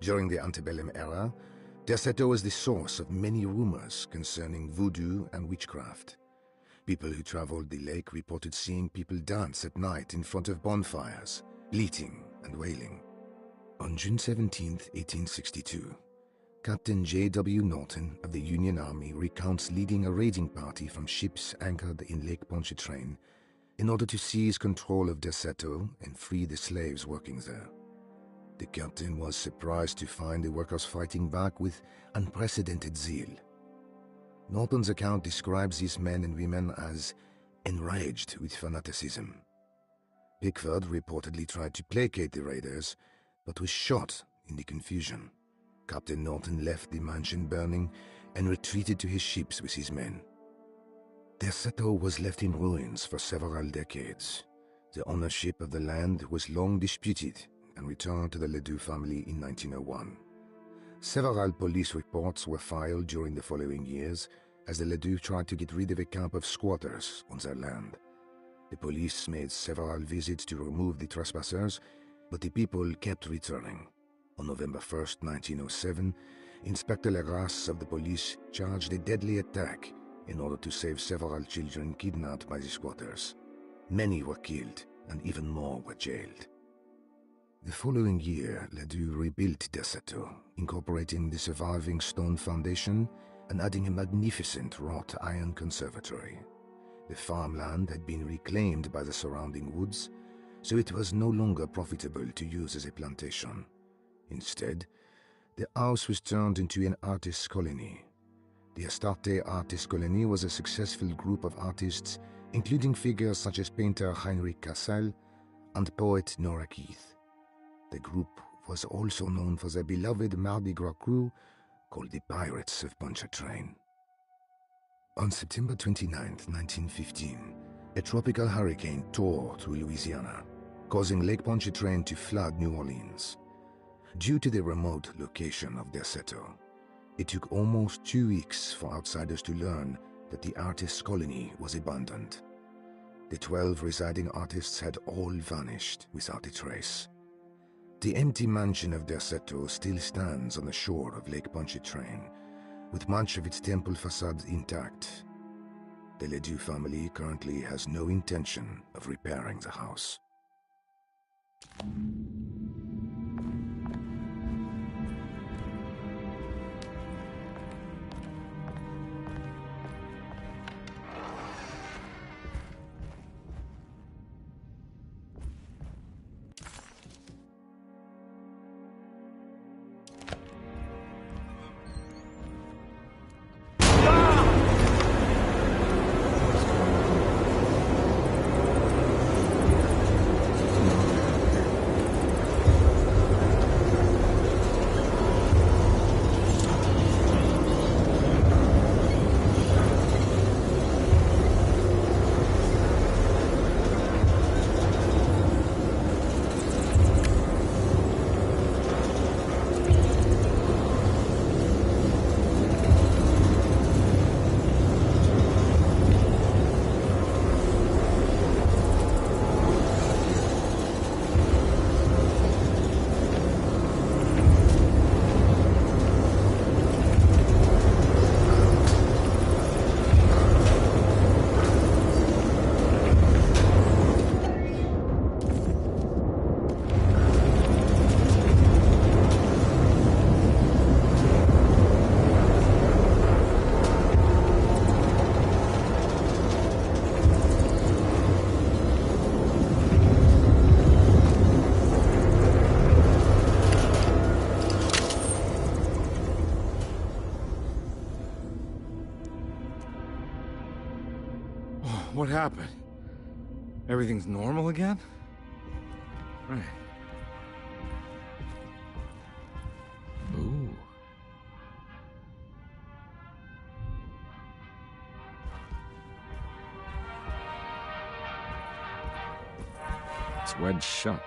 During the antebellum era, Derceto was the source of many rumors concerning voodoo and witchcraft. People who traveled the lake reported seeing people dance at night in front of bonfires, bleating and wailing. On June 17, 1862, Captain J.W. Norton of the Union Army recounts leading a raiding party from ships anchored in Lake Pontchartrain in order to seize control of Derceto and free the slaves working there. The captain was surprised to find the workers fighting back with unprecedented zeal. Norton's account describes these men and women as enraged with fanaticism. Pickford reportedly tried to placate the raiders, but was shot in the confusion. Captain Norton left the mansion burning and retreated to his ships with his men. Derceto was left in ruins for several decades. The ownership of the land was long disputed and returned to the Ledoux family in 1901. Several police reports were filed during the following years as the Ledoux tried to get rid of a camp of squatters on their land. The police made several visits to remove the trespassers, but the people kept returning. On November 1st, 1907, Inspector Legrasse of the police charged a deadly attack in order to save several children kidnapped by the squatters. Many were killed, and even more were jailed. The following year, Ledoux rebuilt Derceto, incorporating the surviving stone foundation and adding a magnificent wrought iron conservatory. The farmland had been reclaimed by the surrounding woods, so it was no longer profitable to use as a plantation. Instead, the house was turned into an artist's colony. The Astarte Artist Colony was a successful group of artists, including figures such as painter Heinrich Cassel and poet Nora Keith. The group was also known for their beloved Mardi Gras crew called the Pirates of Pontchartrain. On September 29, 1915, a tropical hurricane tore through Louisiana, causing Lake Pontchartrain to flood New Orleans. Due to the remote location of Derceto, it took almost 2 weeks for outsiders to learn that the artist's colony was abandoned. The 12 residing artists had all vanished without a trace. The empty mansion of Derceto still stands on the shore of Lake Pontchartrain, with much of its temple facade intact. The Ledoux family currently has no intention of repairing the house. What happened? Everything's normal again? Right. Ooh. It's wedged shut.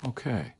Okay.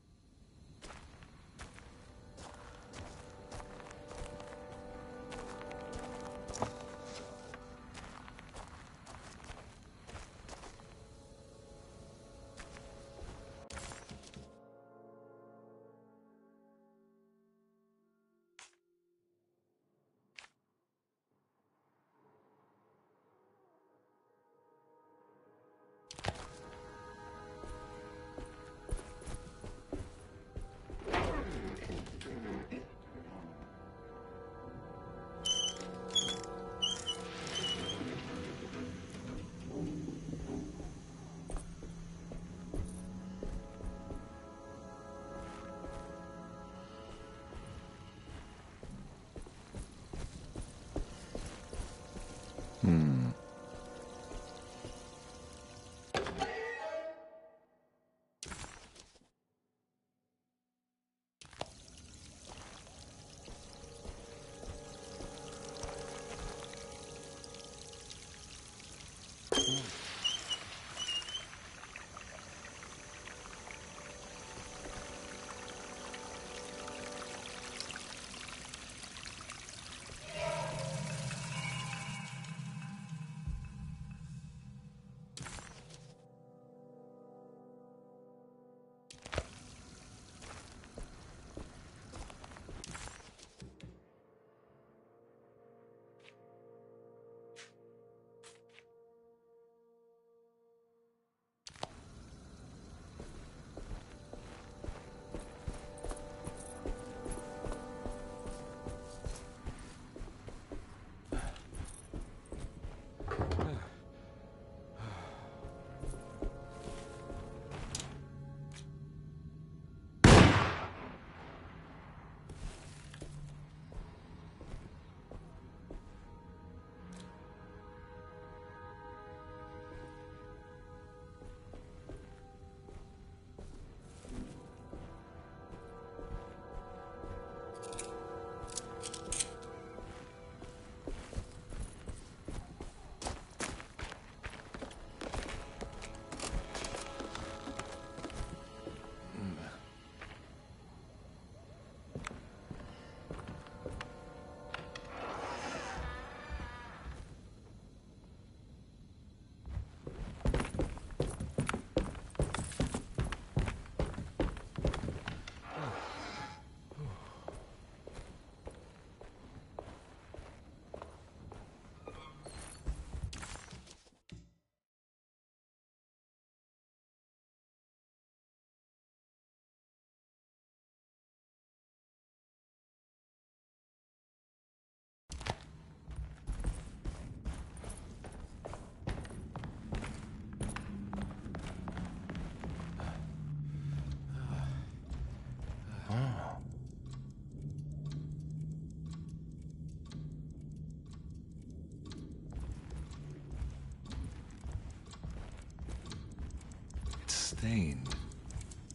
Stained.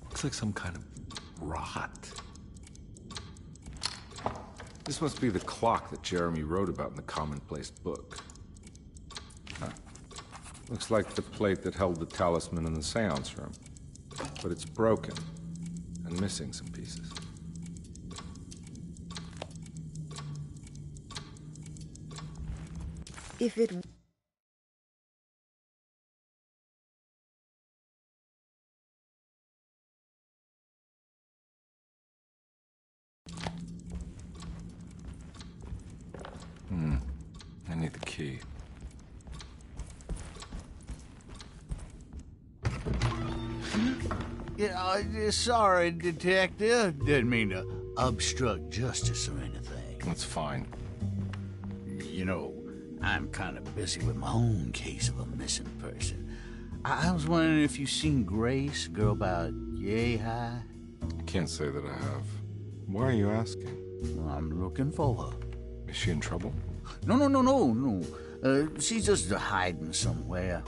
Looks like some kind of rot. This must be the clock that Jeremy wrote about in the commonplace book. Huh. Looks like the plate that held the talisman in the seance room. But it's broken and missing some pieces. If it... I need the key. Yeah, sorry, Detective. Didn't mean to obstruct justice or anything. That's fine. You know, I'm kind of busy with my own case of a missing person. I was wondering if you've seen Grace, girl about yay high? I can't say that I have. Why are you asking? Well, I'm looking for her. Is she in trouble? No. She's just hiding somewhere.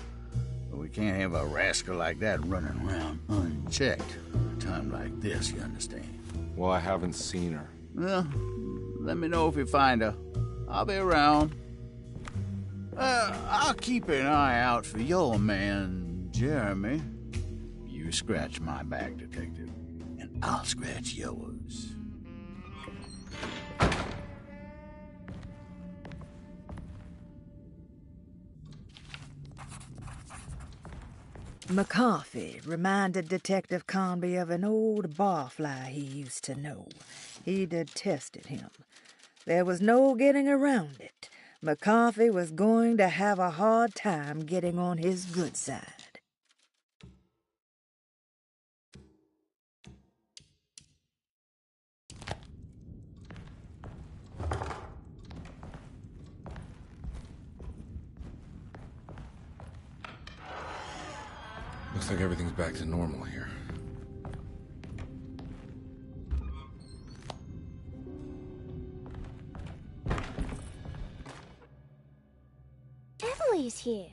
We can't have a rascal like that running around unchecked. A time like this, you understand? Well, I haven't seen her. Well, let me know if you find her. I'll be around. I'll keep an eye out for your man, Jeremy. You You scratch my back, Detective, and I'll scratch yours. McCarthy reminded Detective Conby of an old barfly he used to know. He detested him. There was no getting around it. McCarthy was going to have a hard time getting on his good side. Looks like everything's back to normal here. Emily's here.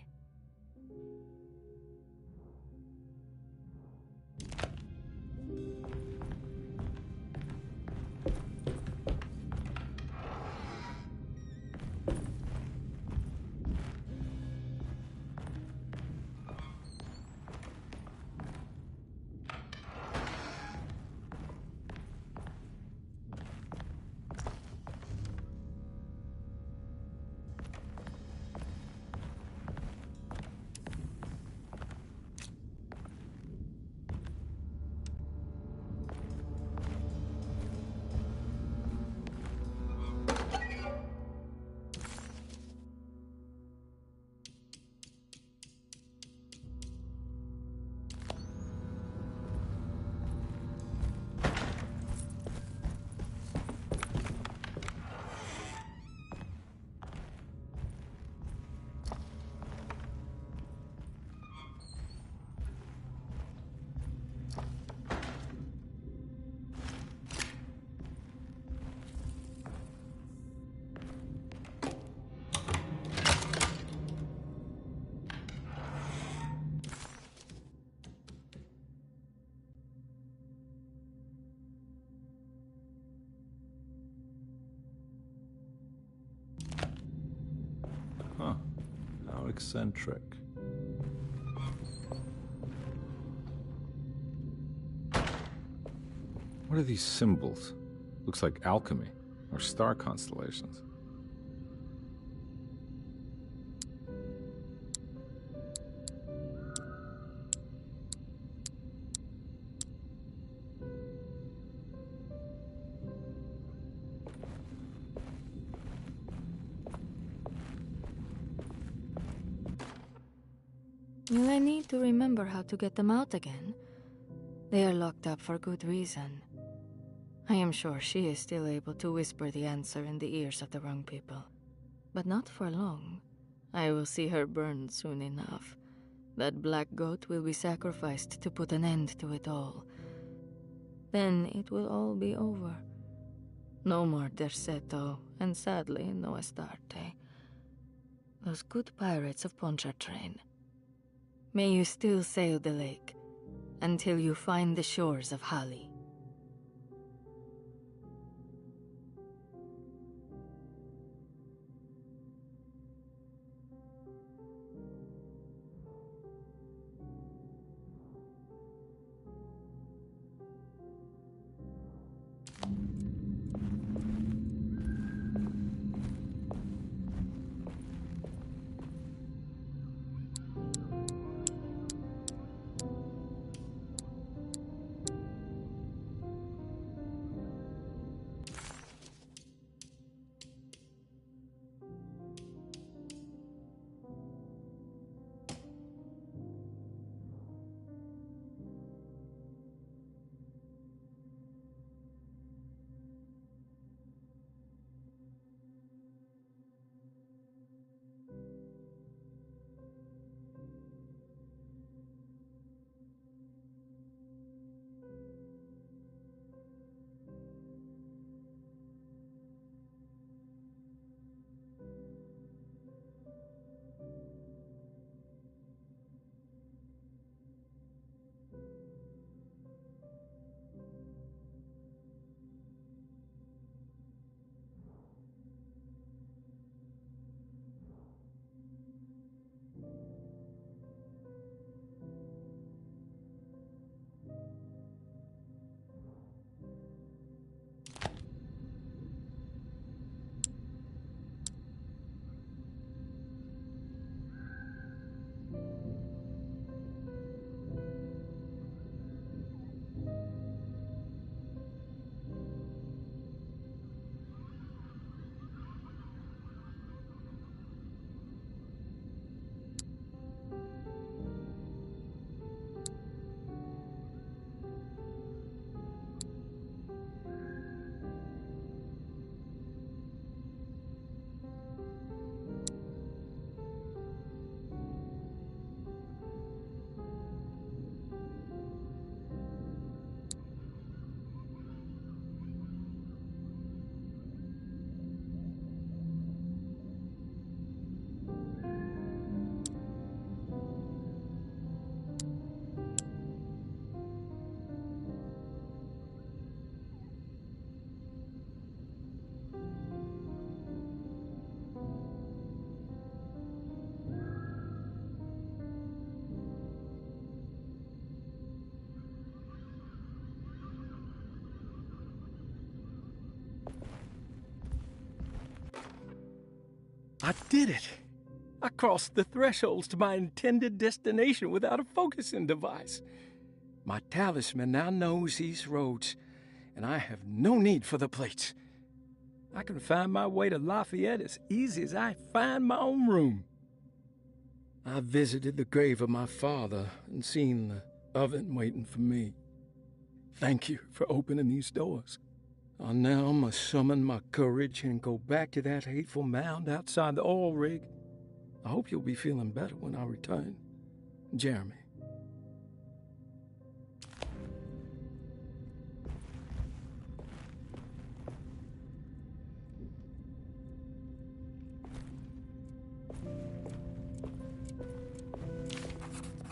Huh. How eccentric. What are these symbols? Looks like alchemy, or star constellations. Will I need to remember how to get them out again? They are locked up for good reason. I am sure she is still able to whisper the answer in the ears of the wrong people. But not for long. I will see her burned soon enough. That black goat will be sacrificed to put an end to it all. Then it will all be over. No more Derceto, and sadly, no Astarte. Those good pirates of Pontchartrain. May you still sail the lake, until you find the shores of Hali. I did it! I crossed the thresholds to my intended destination without a focusing device. My talisman now knows these roads, and I have no need for the plates. I can find my way to Lafayette as easy as I find my own room. I visited the grave of my father and seen the oven waiting for me. Thank you for opening these doors. I now must summon my courage and go back to that hateful mound outside the oil rig. I hope you'll be feeling better when I return. Jeremy.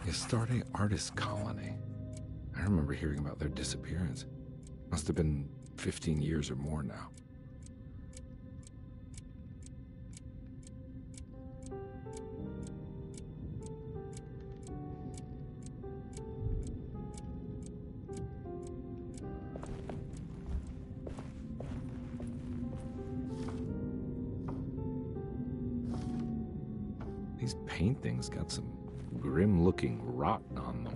Astarte Artist Colony. I remember hearing about their disappearance. Must have been 15 years or more now. These paintings got some grim-looking rot on them.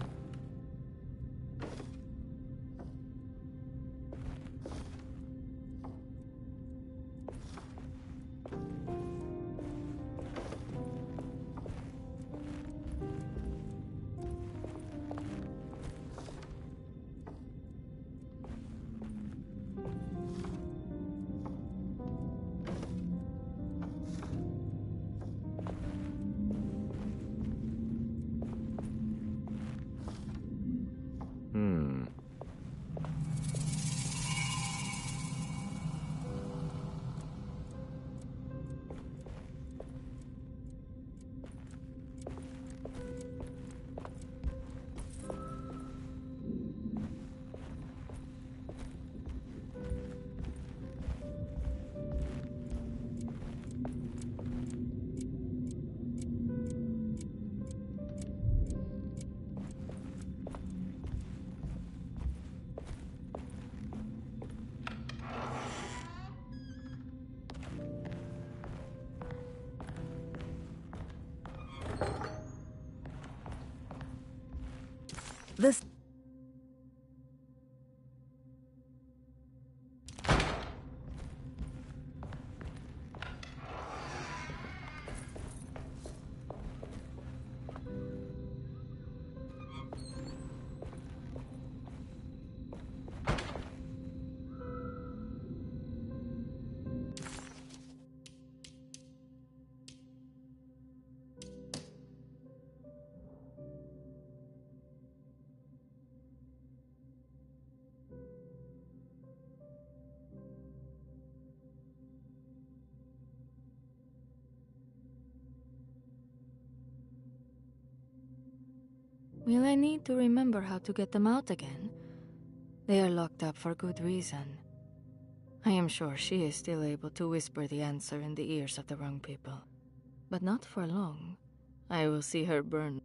This... Will I need to remember how to get them out again? They are locked up for good reason. I am sure she is still able to whisper the answer in the ears of the wrong people. But not for long. I will see her burn.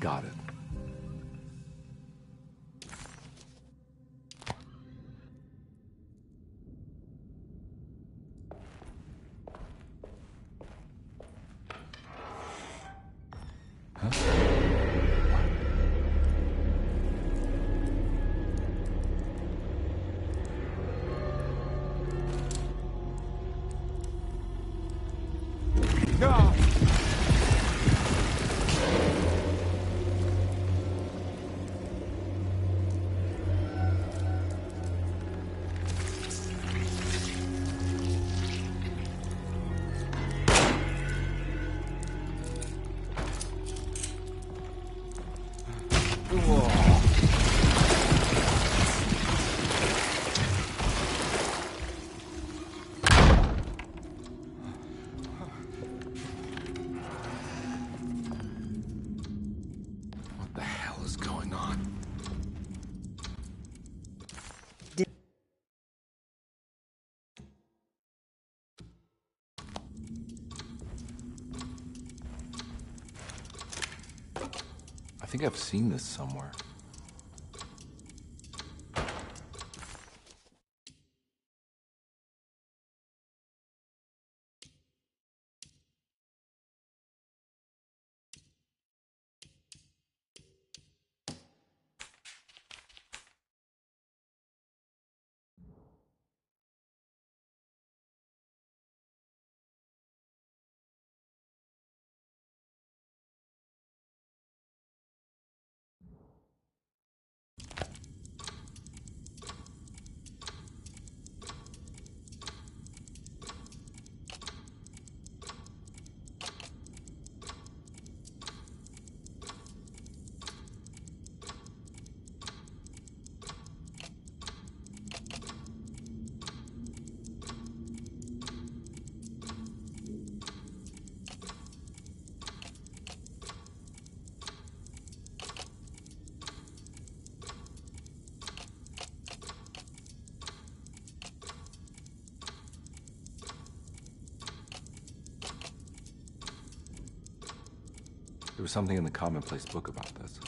Got it. What the hell is going on? I think I've seen this somewhere. There was something in the commonplace book about this.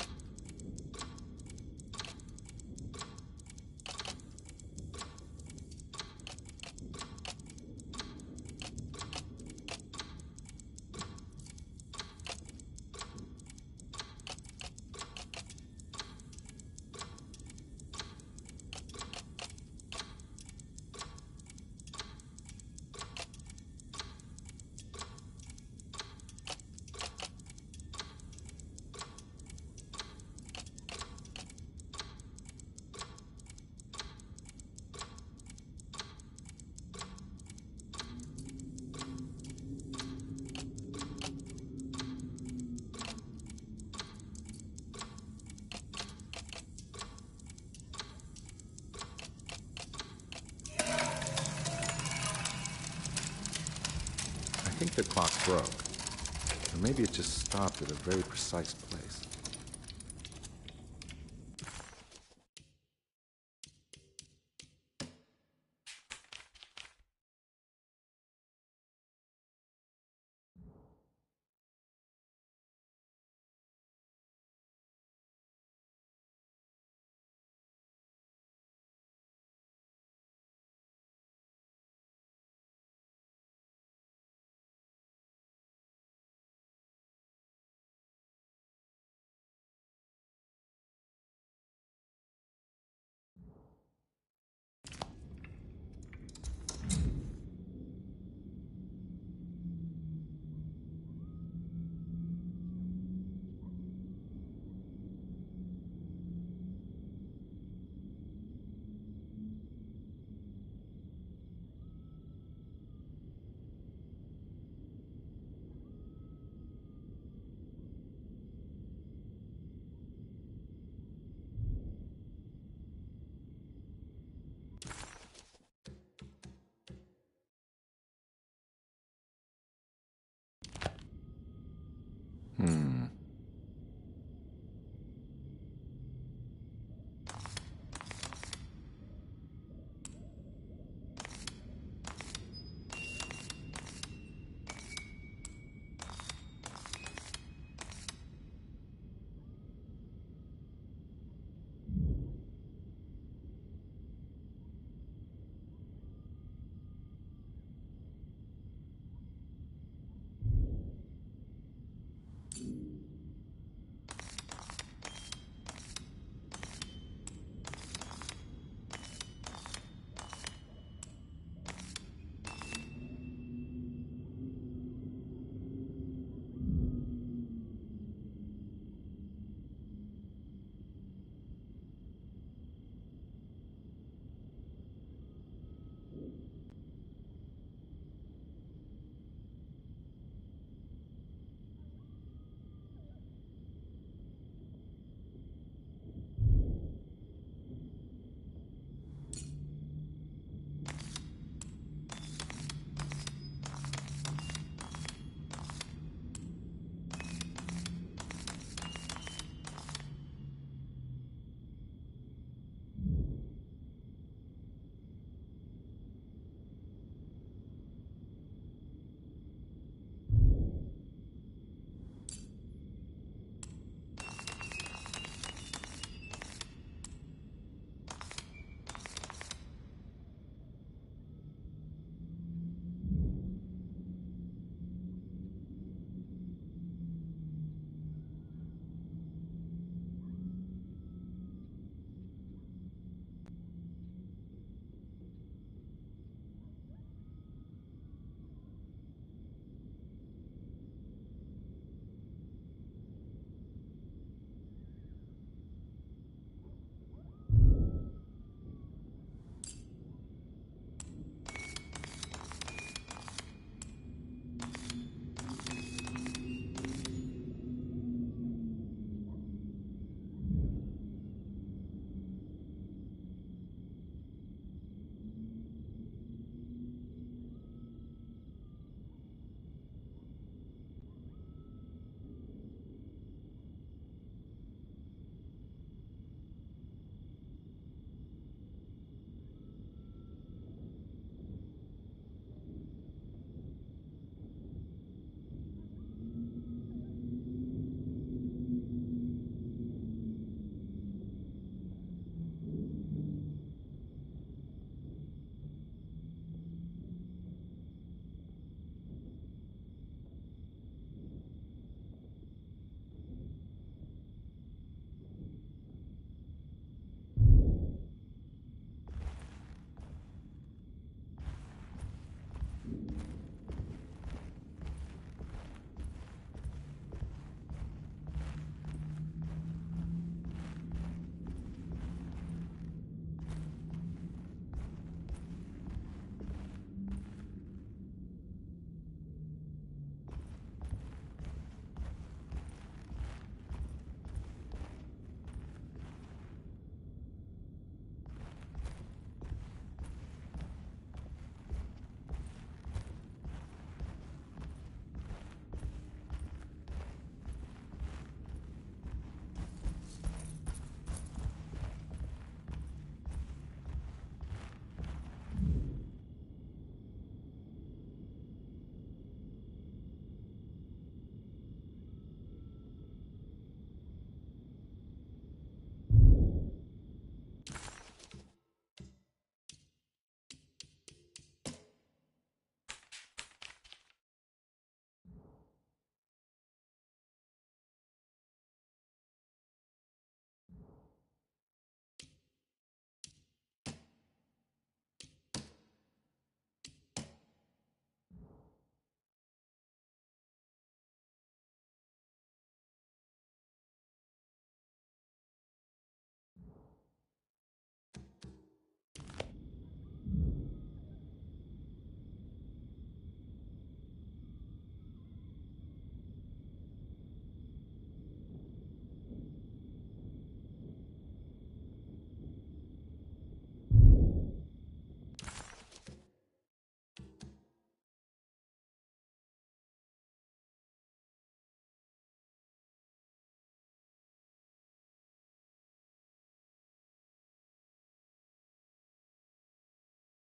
I think the clock broke. Or maybe it just stopped at a very precise place.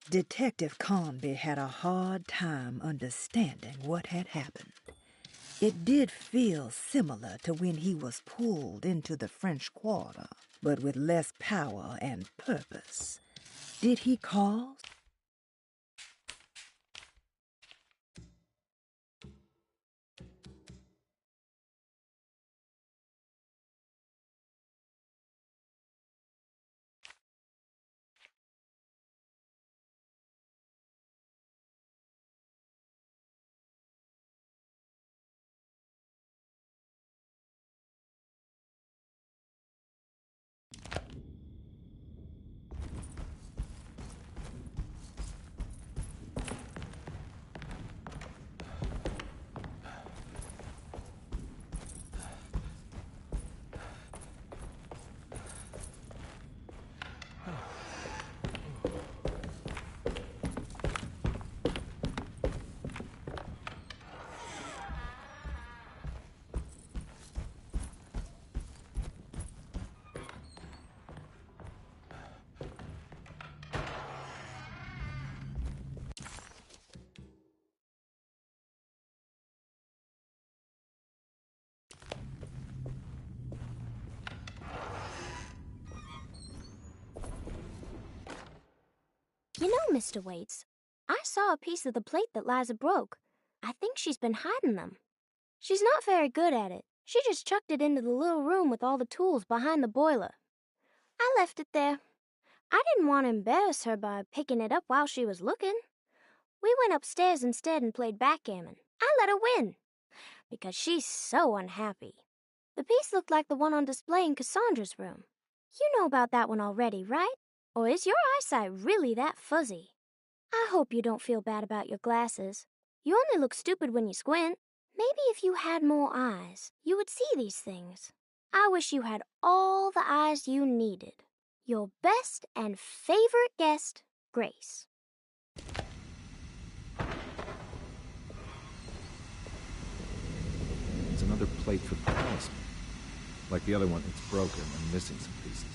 Detective Conby had a hard time understanding what had happened. It did feel similar to when he was pulled into the French Quarter, but with less power and purpose. Did he cause? You know, Mr. Waits, I saw a piece of the plate that Liza broke. I think she's been hiding them. She's not very good at it. She just chucked it into the little room with all the tools behind the boiler. I left it there. I didn't want to embarrass her by picking it up while she was looking. We went upstairs instead and played backgammon. I let her win, because she's so unhappy. The piece looked like the one on display in Cassandra's room. You know about that one already, right? Or is your eyesight really that fuzzy? I hope you don't feel bad about your glasses. You only look stupid when you squint. Maybe if you had more eyes, you would see these things. I wish you had all the eyes you needed. Your best and favorite guest, Grace. It's another plate for talisman. Like the other one, it's broken and missing some pieces.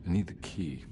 I need the key.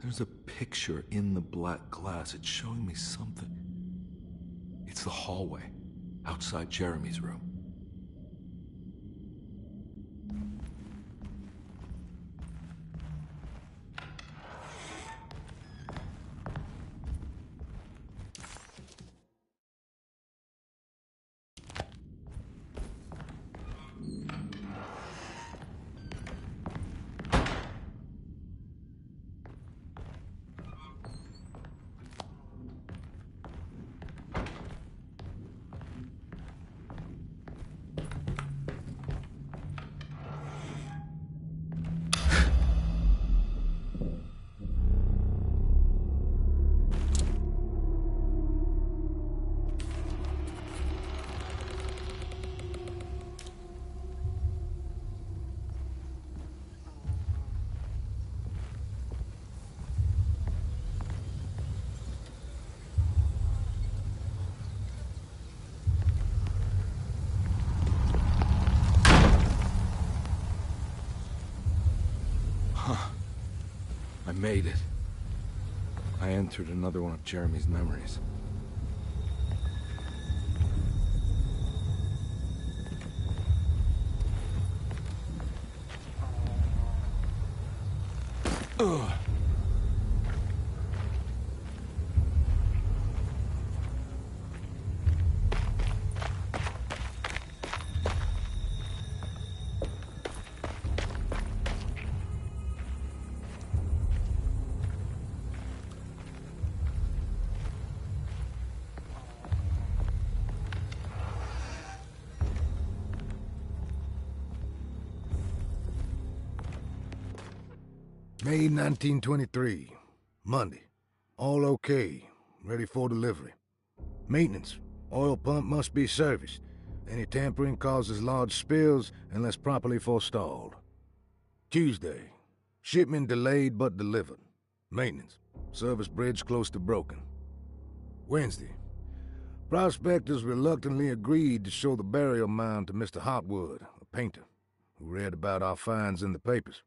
There's a picture in the black glass. It's showing me something. It's the hallway outside Jeremy's room. I made it. I entered another one of Jeremy's memories. Ugh. May 1923, Monday. All okay, ready for delivery. Maintenance, oil pump must be serviced. Any tampering causes large spills unless properly forestalled. Tuesday, shipment delayed but delivered. Maintenance, service bridge close to broken. Wednesday, prospectors reluctantly agreed to show the burial mound to Mr. Hotwood, a painter, who read about our finds in the papers.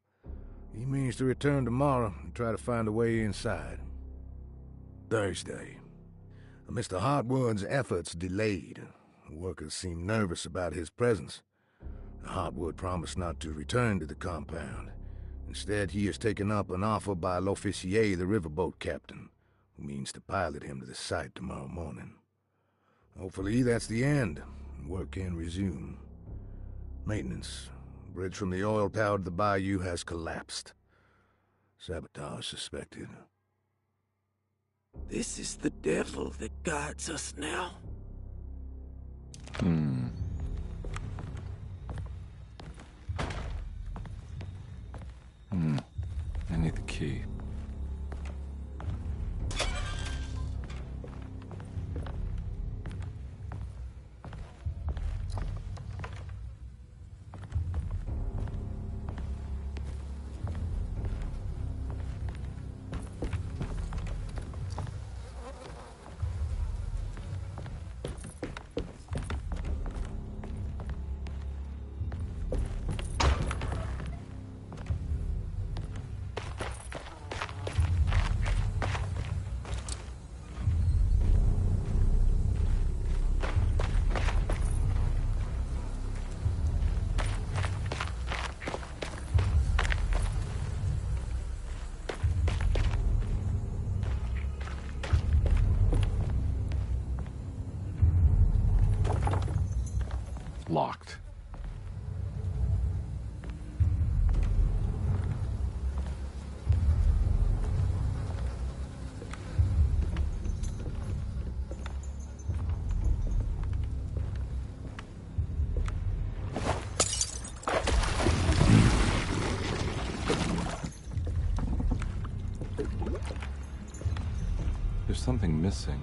He means to return tomorrow and try to find a way inside. Thursday. Mr. Hotwood's efforts delayed. The workers seemed nervous about his presence. Hotwood promised not to return to the compound. Instead, he has taken up an offer by L'Officier, the riverboat captain, who means to pilot him to the site tomorrow morning. Hopefully that's the end, and work can resume. Maintenance. Bridge from the oil tower to the bayou has collapsed. Sabotage suspected. This is the devil that guides us now. I need the key. Locked. There's something missing.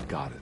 Got it.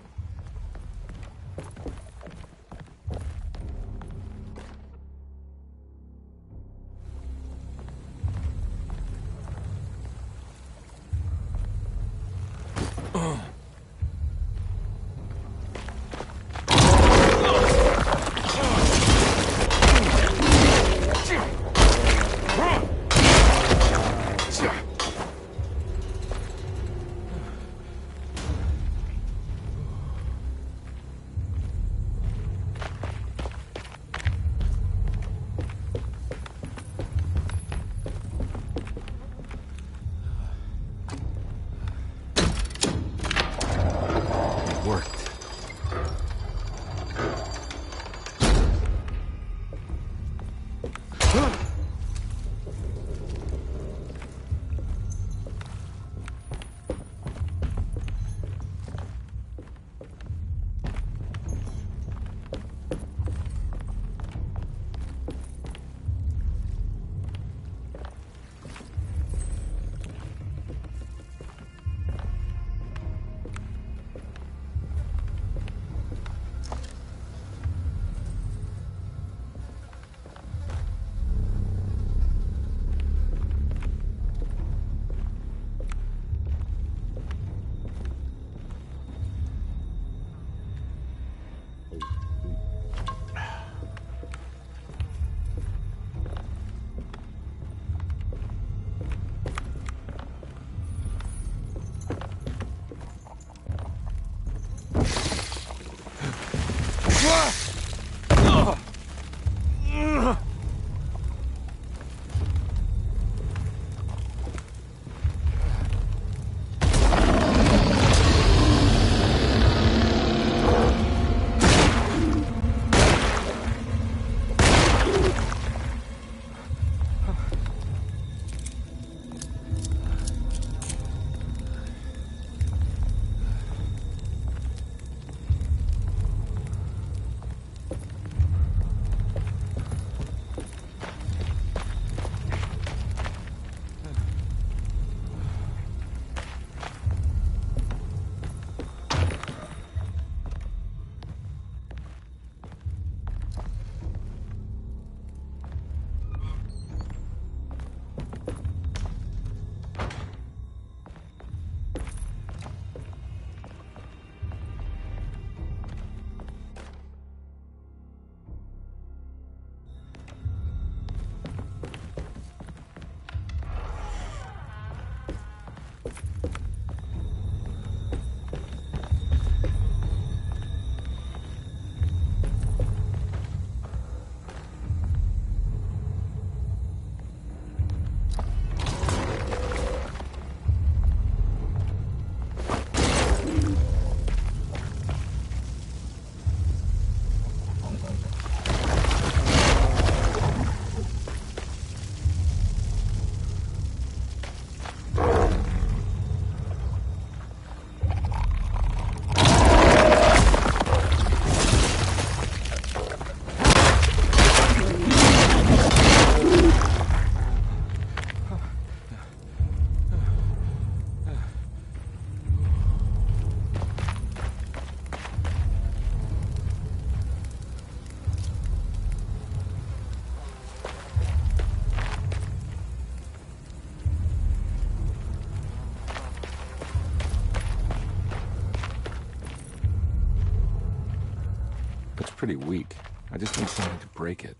It's pretty weak. I just need something to break it.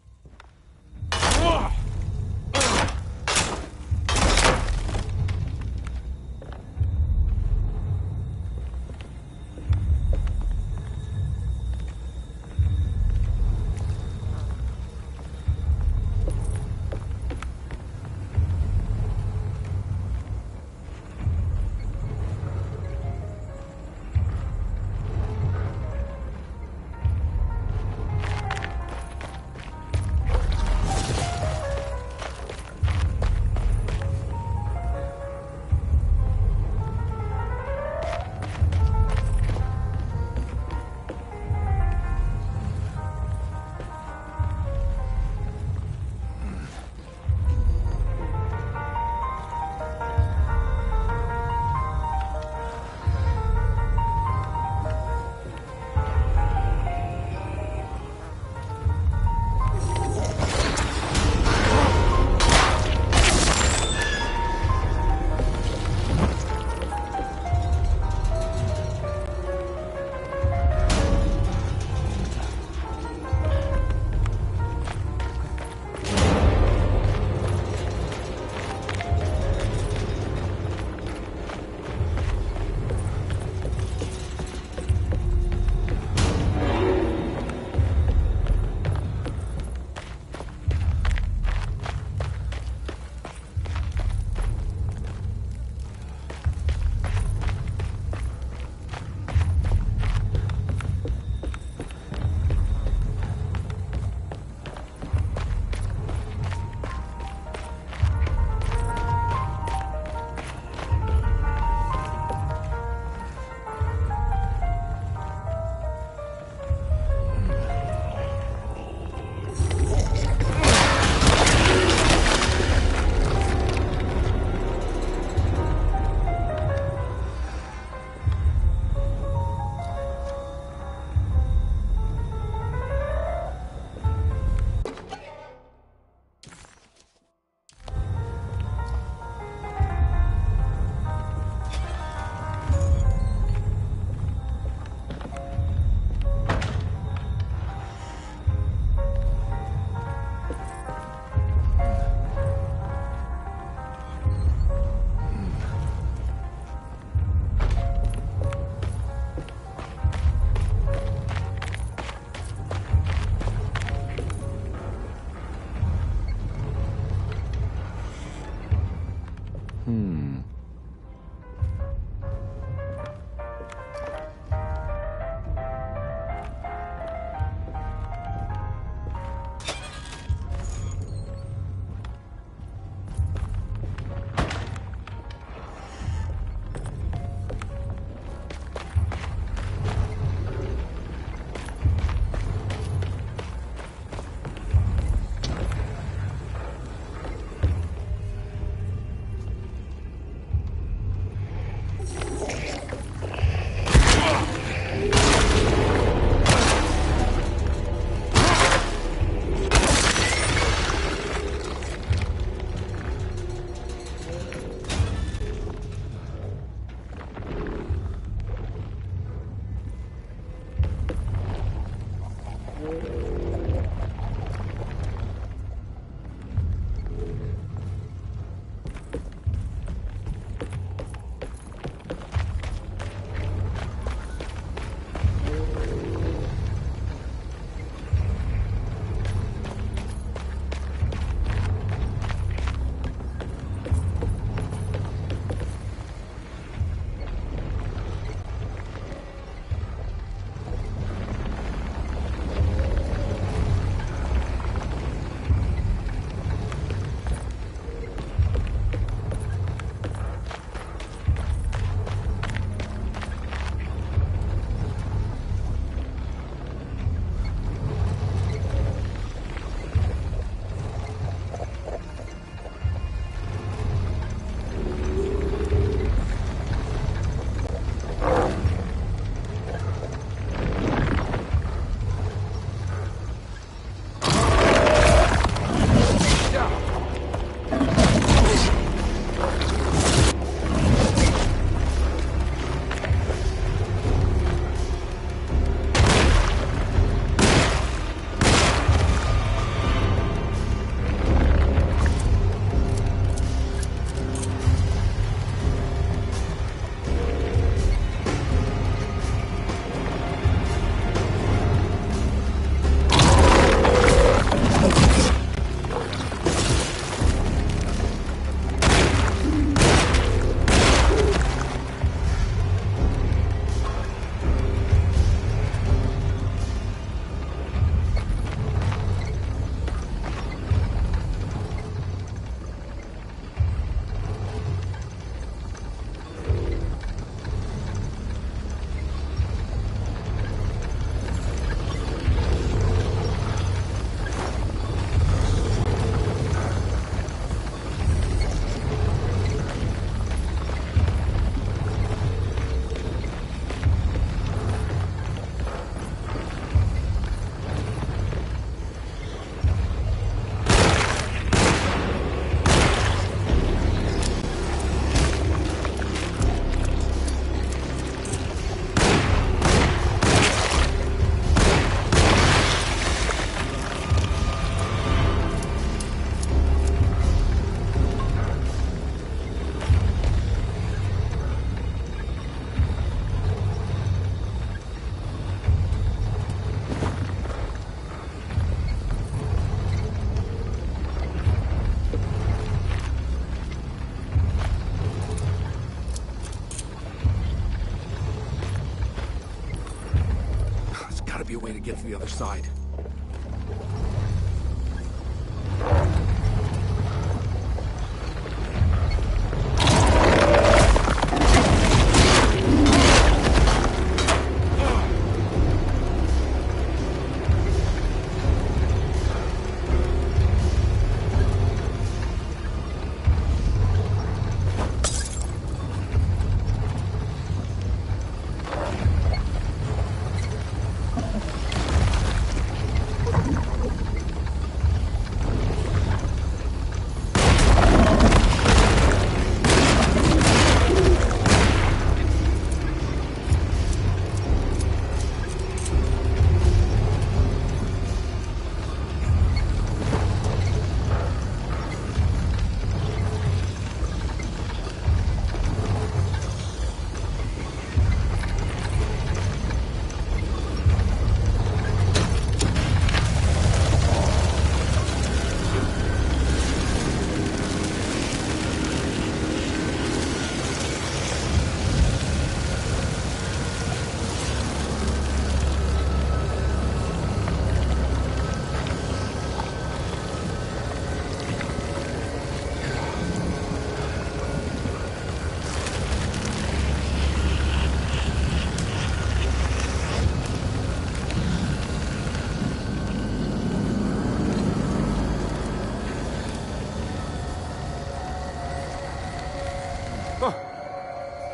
gotta be a way to get to the other side.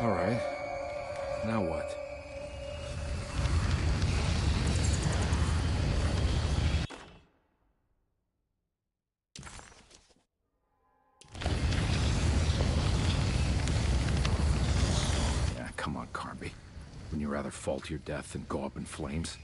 All right. Now what? Yeah, come on, Carby. Wouldn't you rather fall to your death than go up in flames?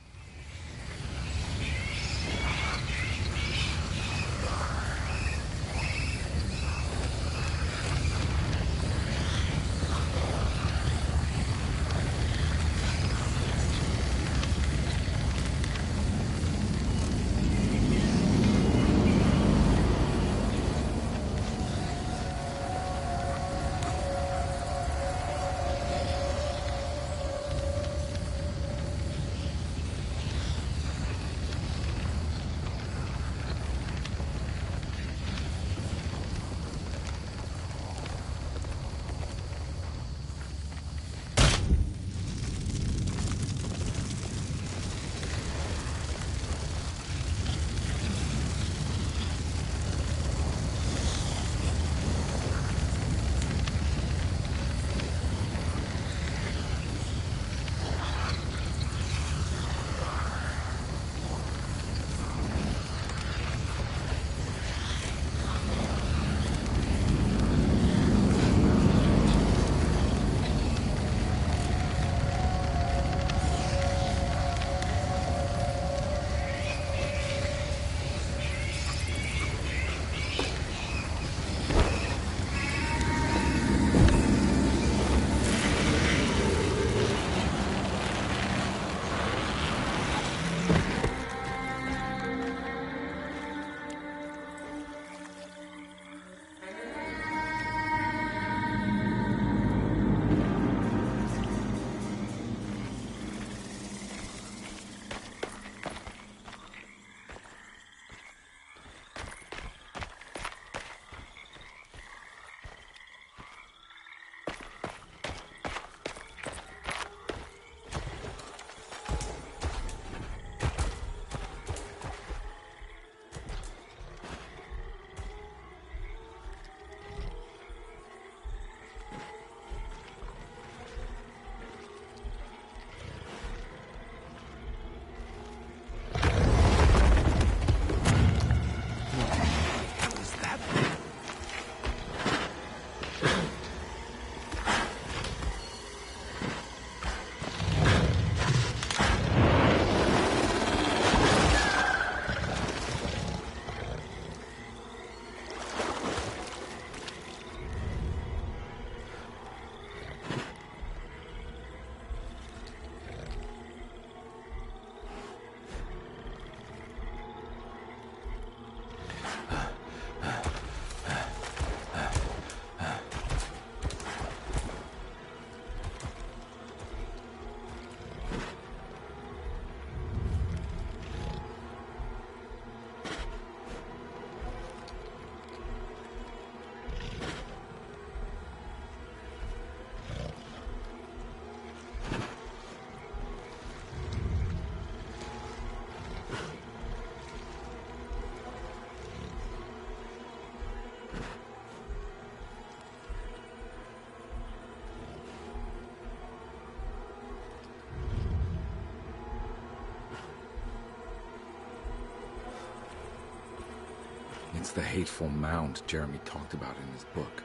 It's the hateful mound Jeremy talked about in his book.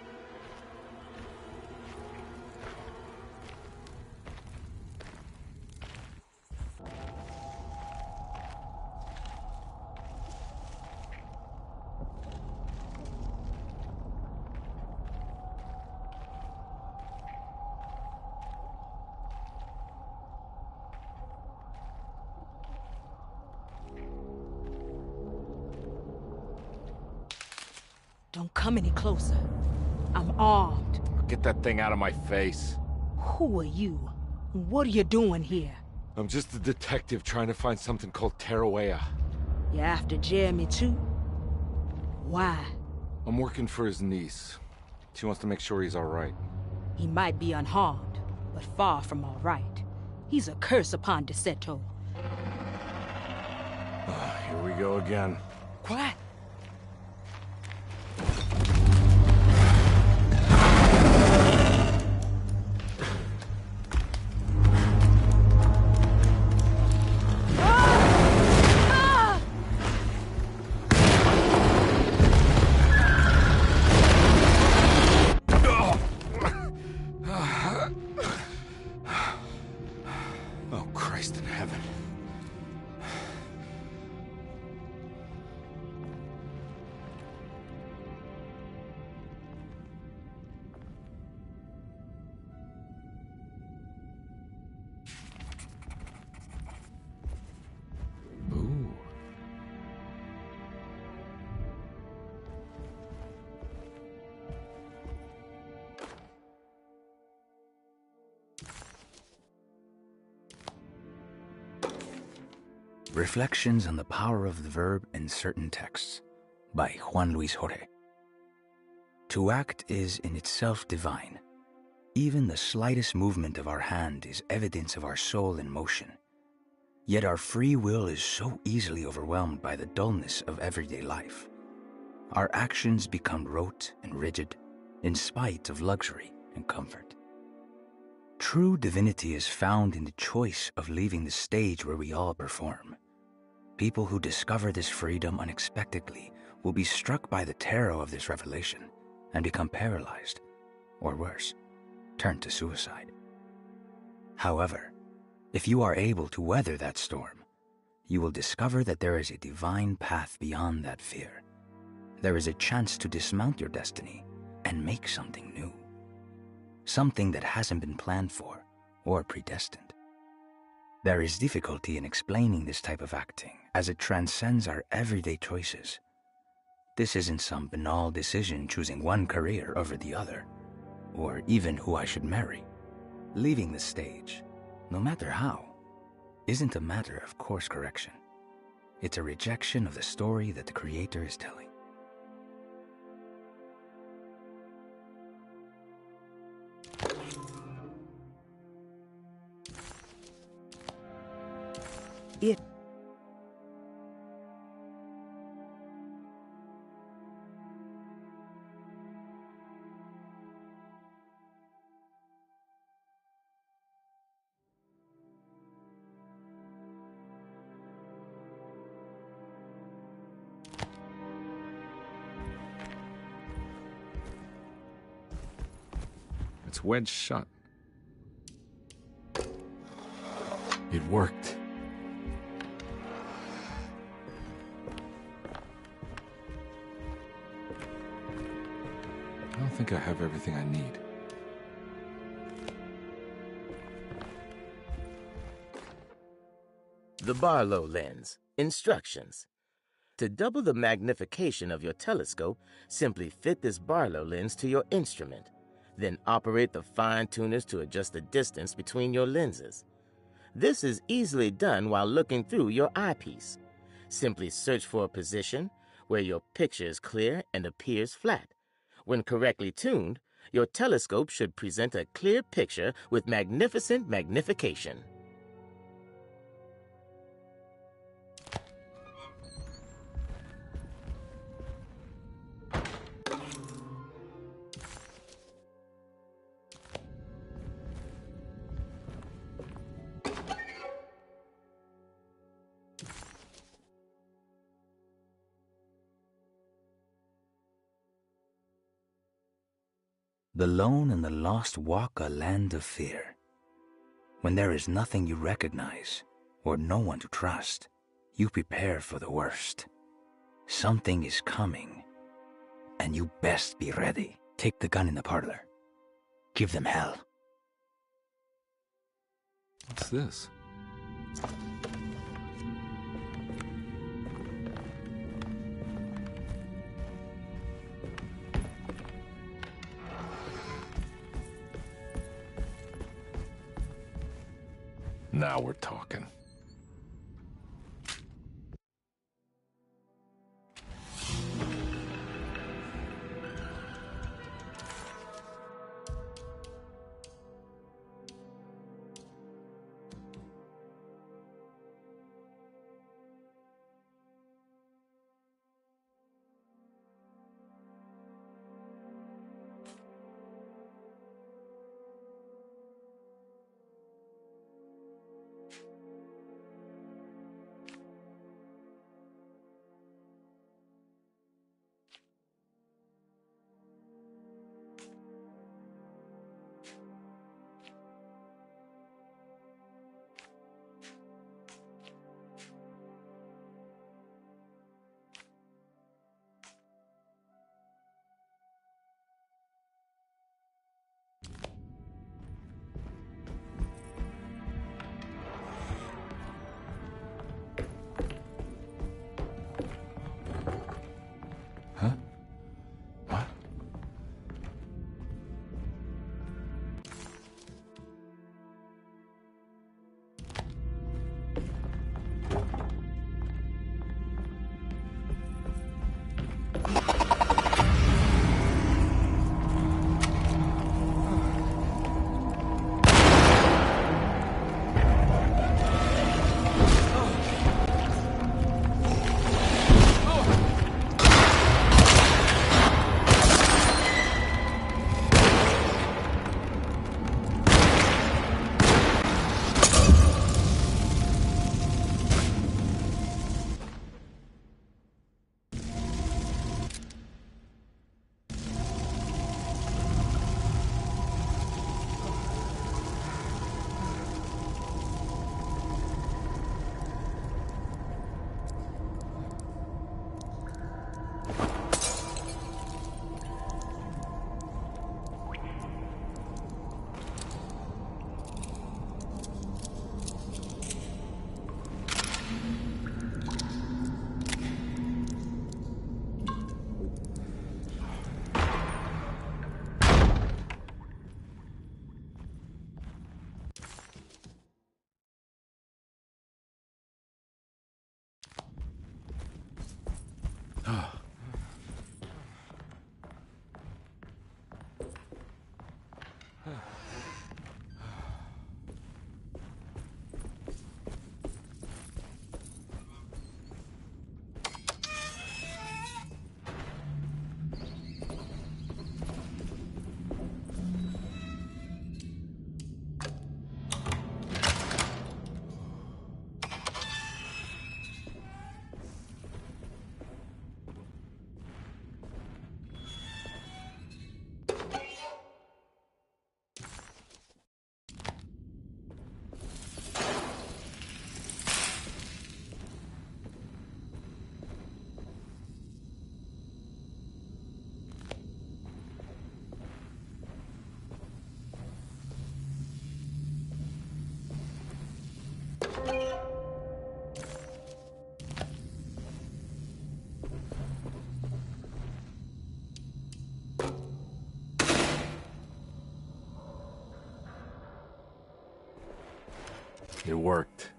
Don't come any closer. I'm armed. Get that thing out of my face. Who are you? What are you doing here? I'm just a detective trying to find something called Teruea. You after Jeremy too? Why? I'm working for his niece. She wants to make sure he's alright. He might be unharmed, but far from alright. He's a curse upon Deseto. Here we go again. What? Oh, Christ in heaven. Ooh. Reflections on the Power of the Verb in Certain Texts by Juan Luis Jorge. To act is in itself divine. Even the slightest movement of our hand is evidence of our soul in motion. Yet our free will is so easily overwhelmed by the dullness of everyday life. Our actions become rote and rigid, in spite of luxury and comfort. True divinity is found in the choice of leaving the stage where we all perform. People who discover this freedom unexpectedly will be struck by the terror of this revelation and become paralyzed, or worse, turn to suicide. However, if you are able to weather that storm, you will discover that there is a divine path beyond that fear. There is a chance to dismount your destiny and make something new. Something that hasn't been planned for or predestined. There is difficulty in explaining this type of acting as it transcends our everyday choices. This isn't some banal decision choosing one career over the other, or even who I should marry. Leaving the stage, no matter how, isn't a matter of course correction. It's a rejection of the story that the Creator is telling. It It's wedged shut. It worked. I don't think I have everything I need. The Barlow lens. Instructions. To double the magnification of your telescope, simply fit this Barlow lens to your instrument. Then operate the fine-tuners to adjust the distance between your lenses. This is easily done while looking through your eyepiece. Simply search for a position where your picture is clear and appears flat. When correctly tuned, your telescope should present a clear picture with magnificent magnification. The lone and the lost walk a land of fear. When there is nothing you recognize, or no one to trust, you prepare for the worst. Something is coming, and you best be ready. Take the gun in the parlor. Give them hell. What's this? Now we're talking. Huh? What? It worked.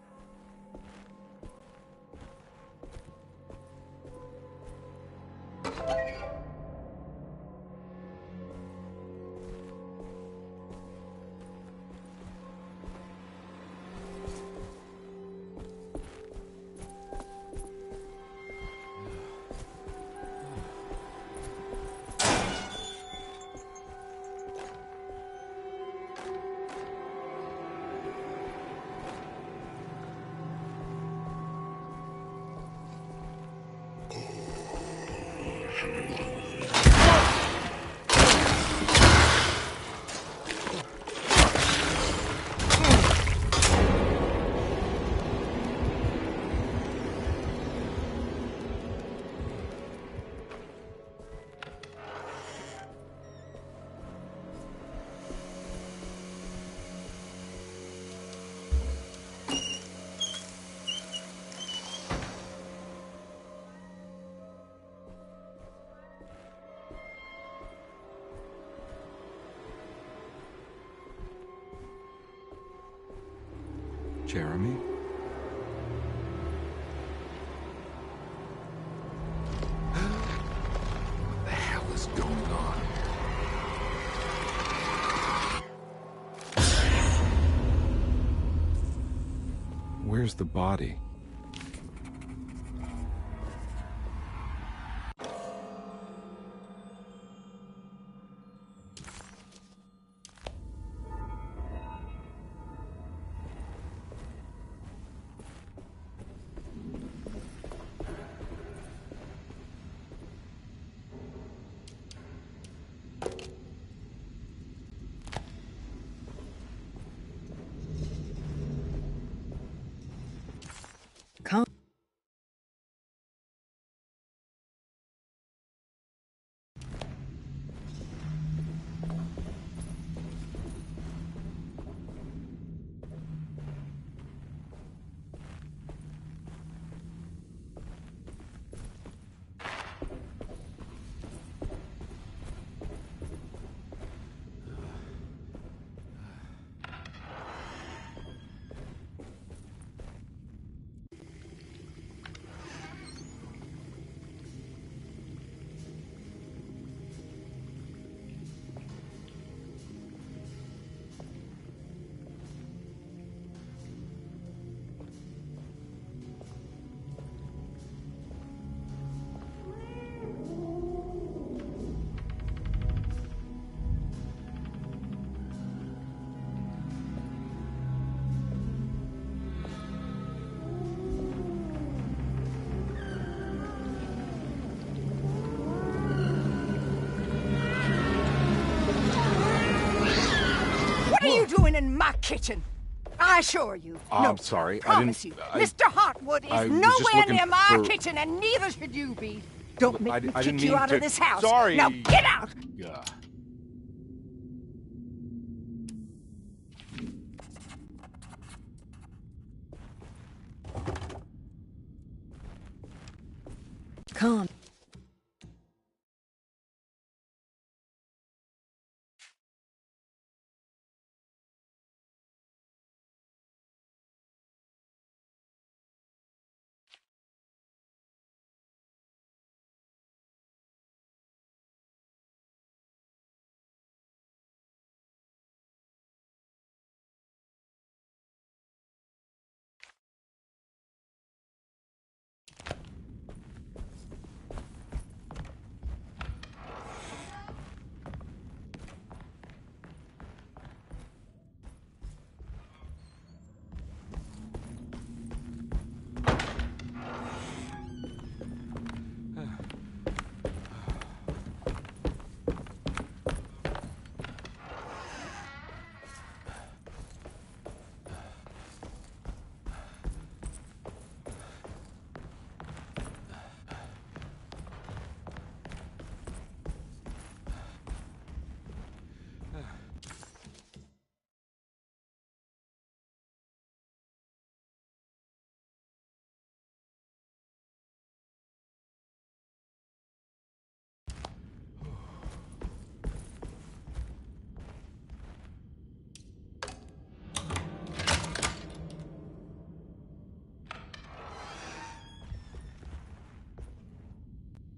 Jeremy? What the hell is going on? Where's the body? What are you doing in my kitchen? I assure you. No, I'm sorry. Promise you. Mr. Hartwood is I was just nowhere looking near my for- kitchen, and neither should you be. Don't make me I kick didn't you mean out to- of this house. Sorry. Now get out! Yeah. Calm.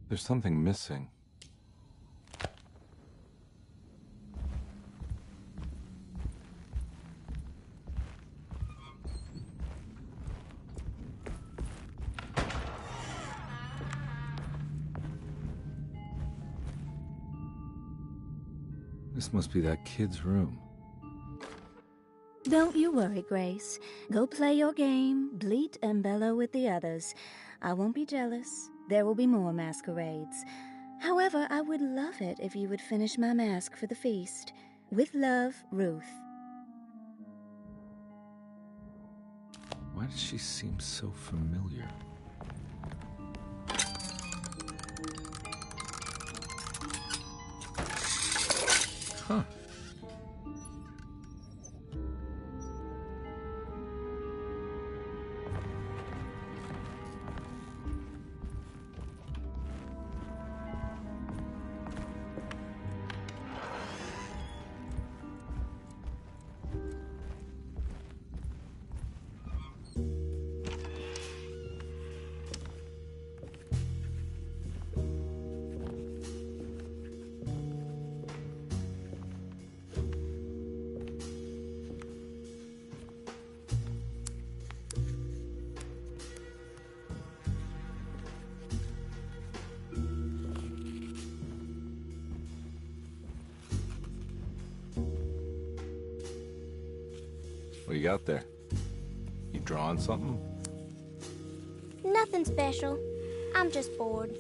There's something missing. This must be that kid's room. Don't you worry, Grace. Go play your game, bleat and bellow with the others. I won't be jealous. There will be more masquerades. However, I would love it if you would finish my mask for the feast. With love, Ruth. Why does she seem so familiar? Huh. you got there? You drawing something? Nothing special. I'm just bored.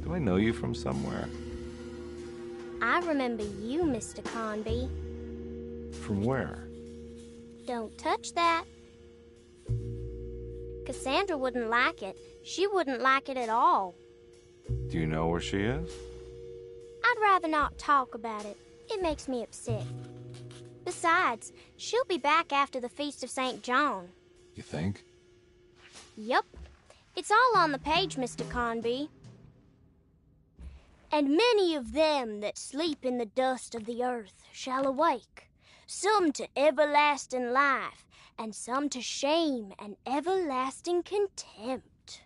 Do I know you from somewhere? I remember you, Mr. Conby. From where? Don't touch that. Cassandra wouldn't like it. She wouldn't like it at all. Do you know where she is? I'd rather not talk about it. It makes me upset. Besides, she'll be back after the Feast of St. John. You think? Yup. It's all on the page, Mr. Conby. And many of them that sleep in the dust of the earth shall awake, some to everlasting life, and some to shame and everlasting contempt.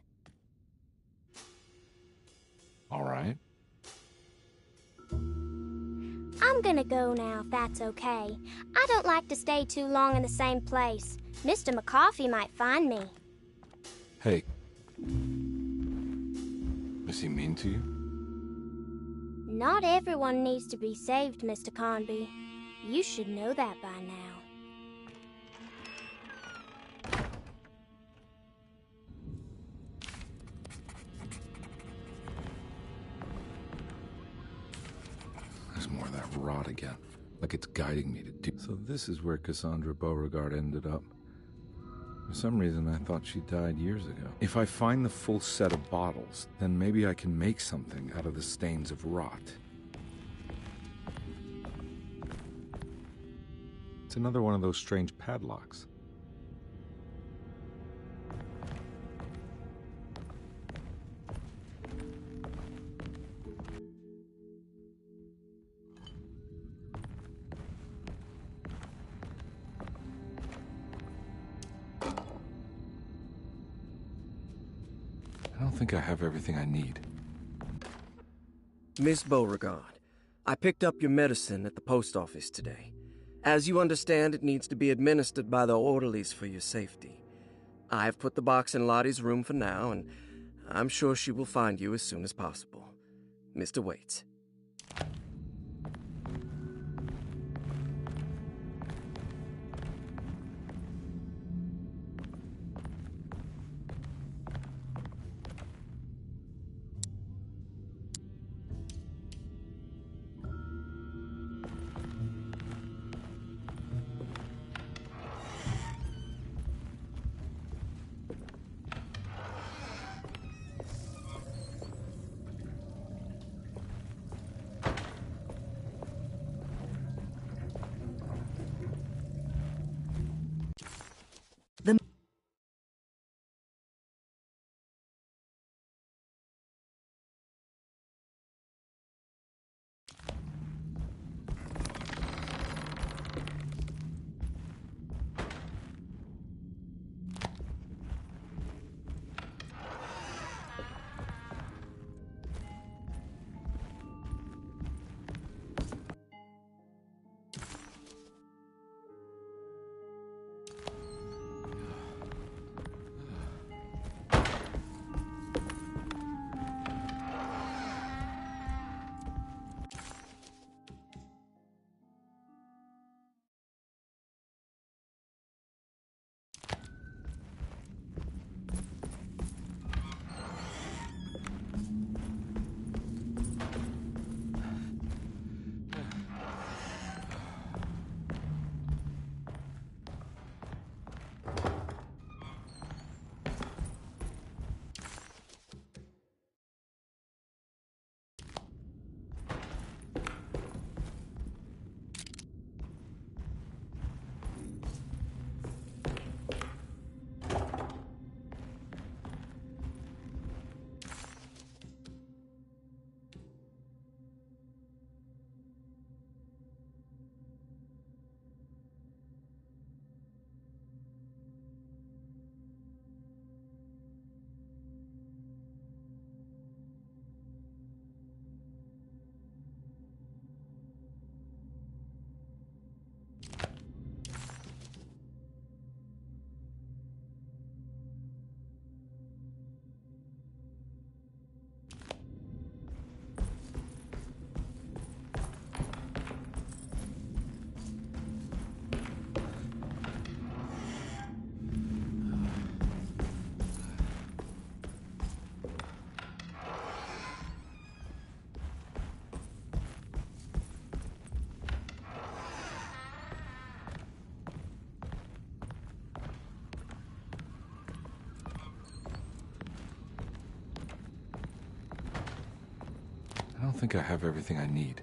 All right. I'm gonna go now, if that's okay. I don't like to stay too long in the same place. Mr. McCoffey might find me. Hey. Is he mean to you? Not everyone needs to be saved, Mr. Conby. You should know that by now. There's more of that rot again. Like it's guiding me to do. So this is where Cassandra Beauregard ended up. For some reason, I thought she died years ago. If I find the full set of bottles, then maybe I can make something out of the stains of rot. It's another one of those strange padlocks. I don't think I have everything I need. Miss Beauregard, I picked up your medicine at the post office today. As you understand, it needs to be administered by the orderlies for your safety. I've put the box in Lottie's room for now, and I'm sure she will find you as soon as possible. Mr. Waits. think I have everything I need.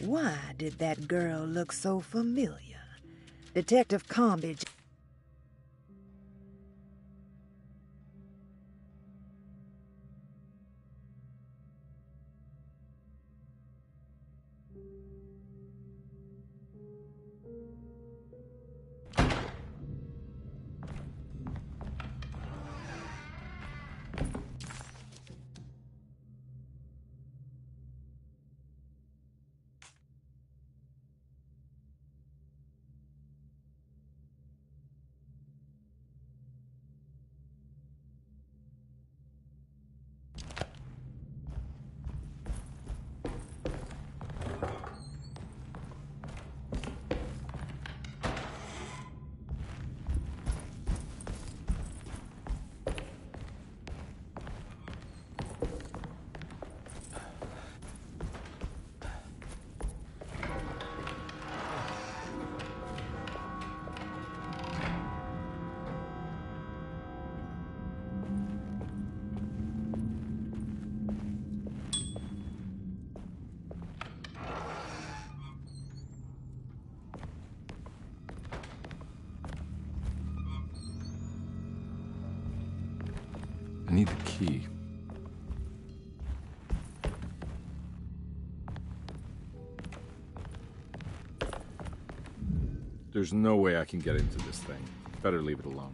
Why did that girl look so familiar? Detective Comby... I need the key. There's no way I can get into this thing. Better leave it alone.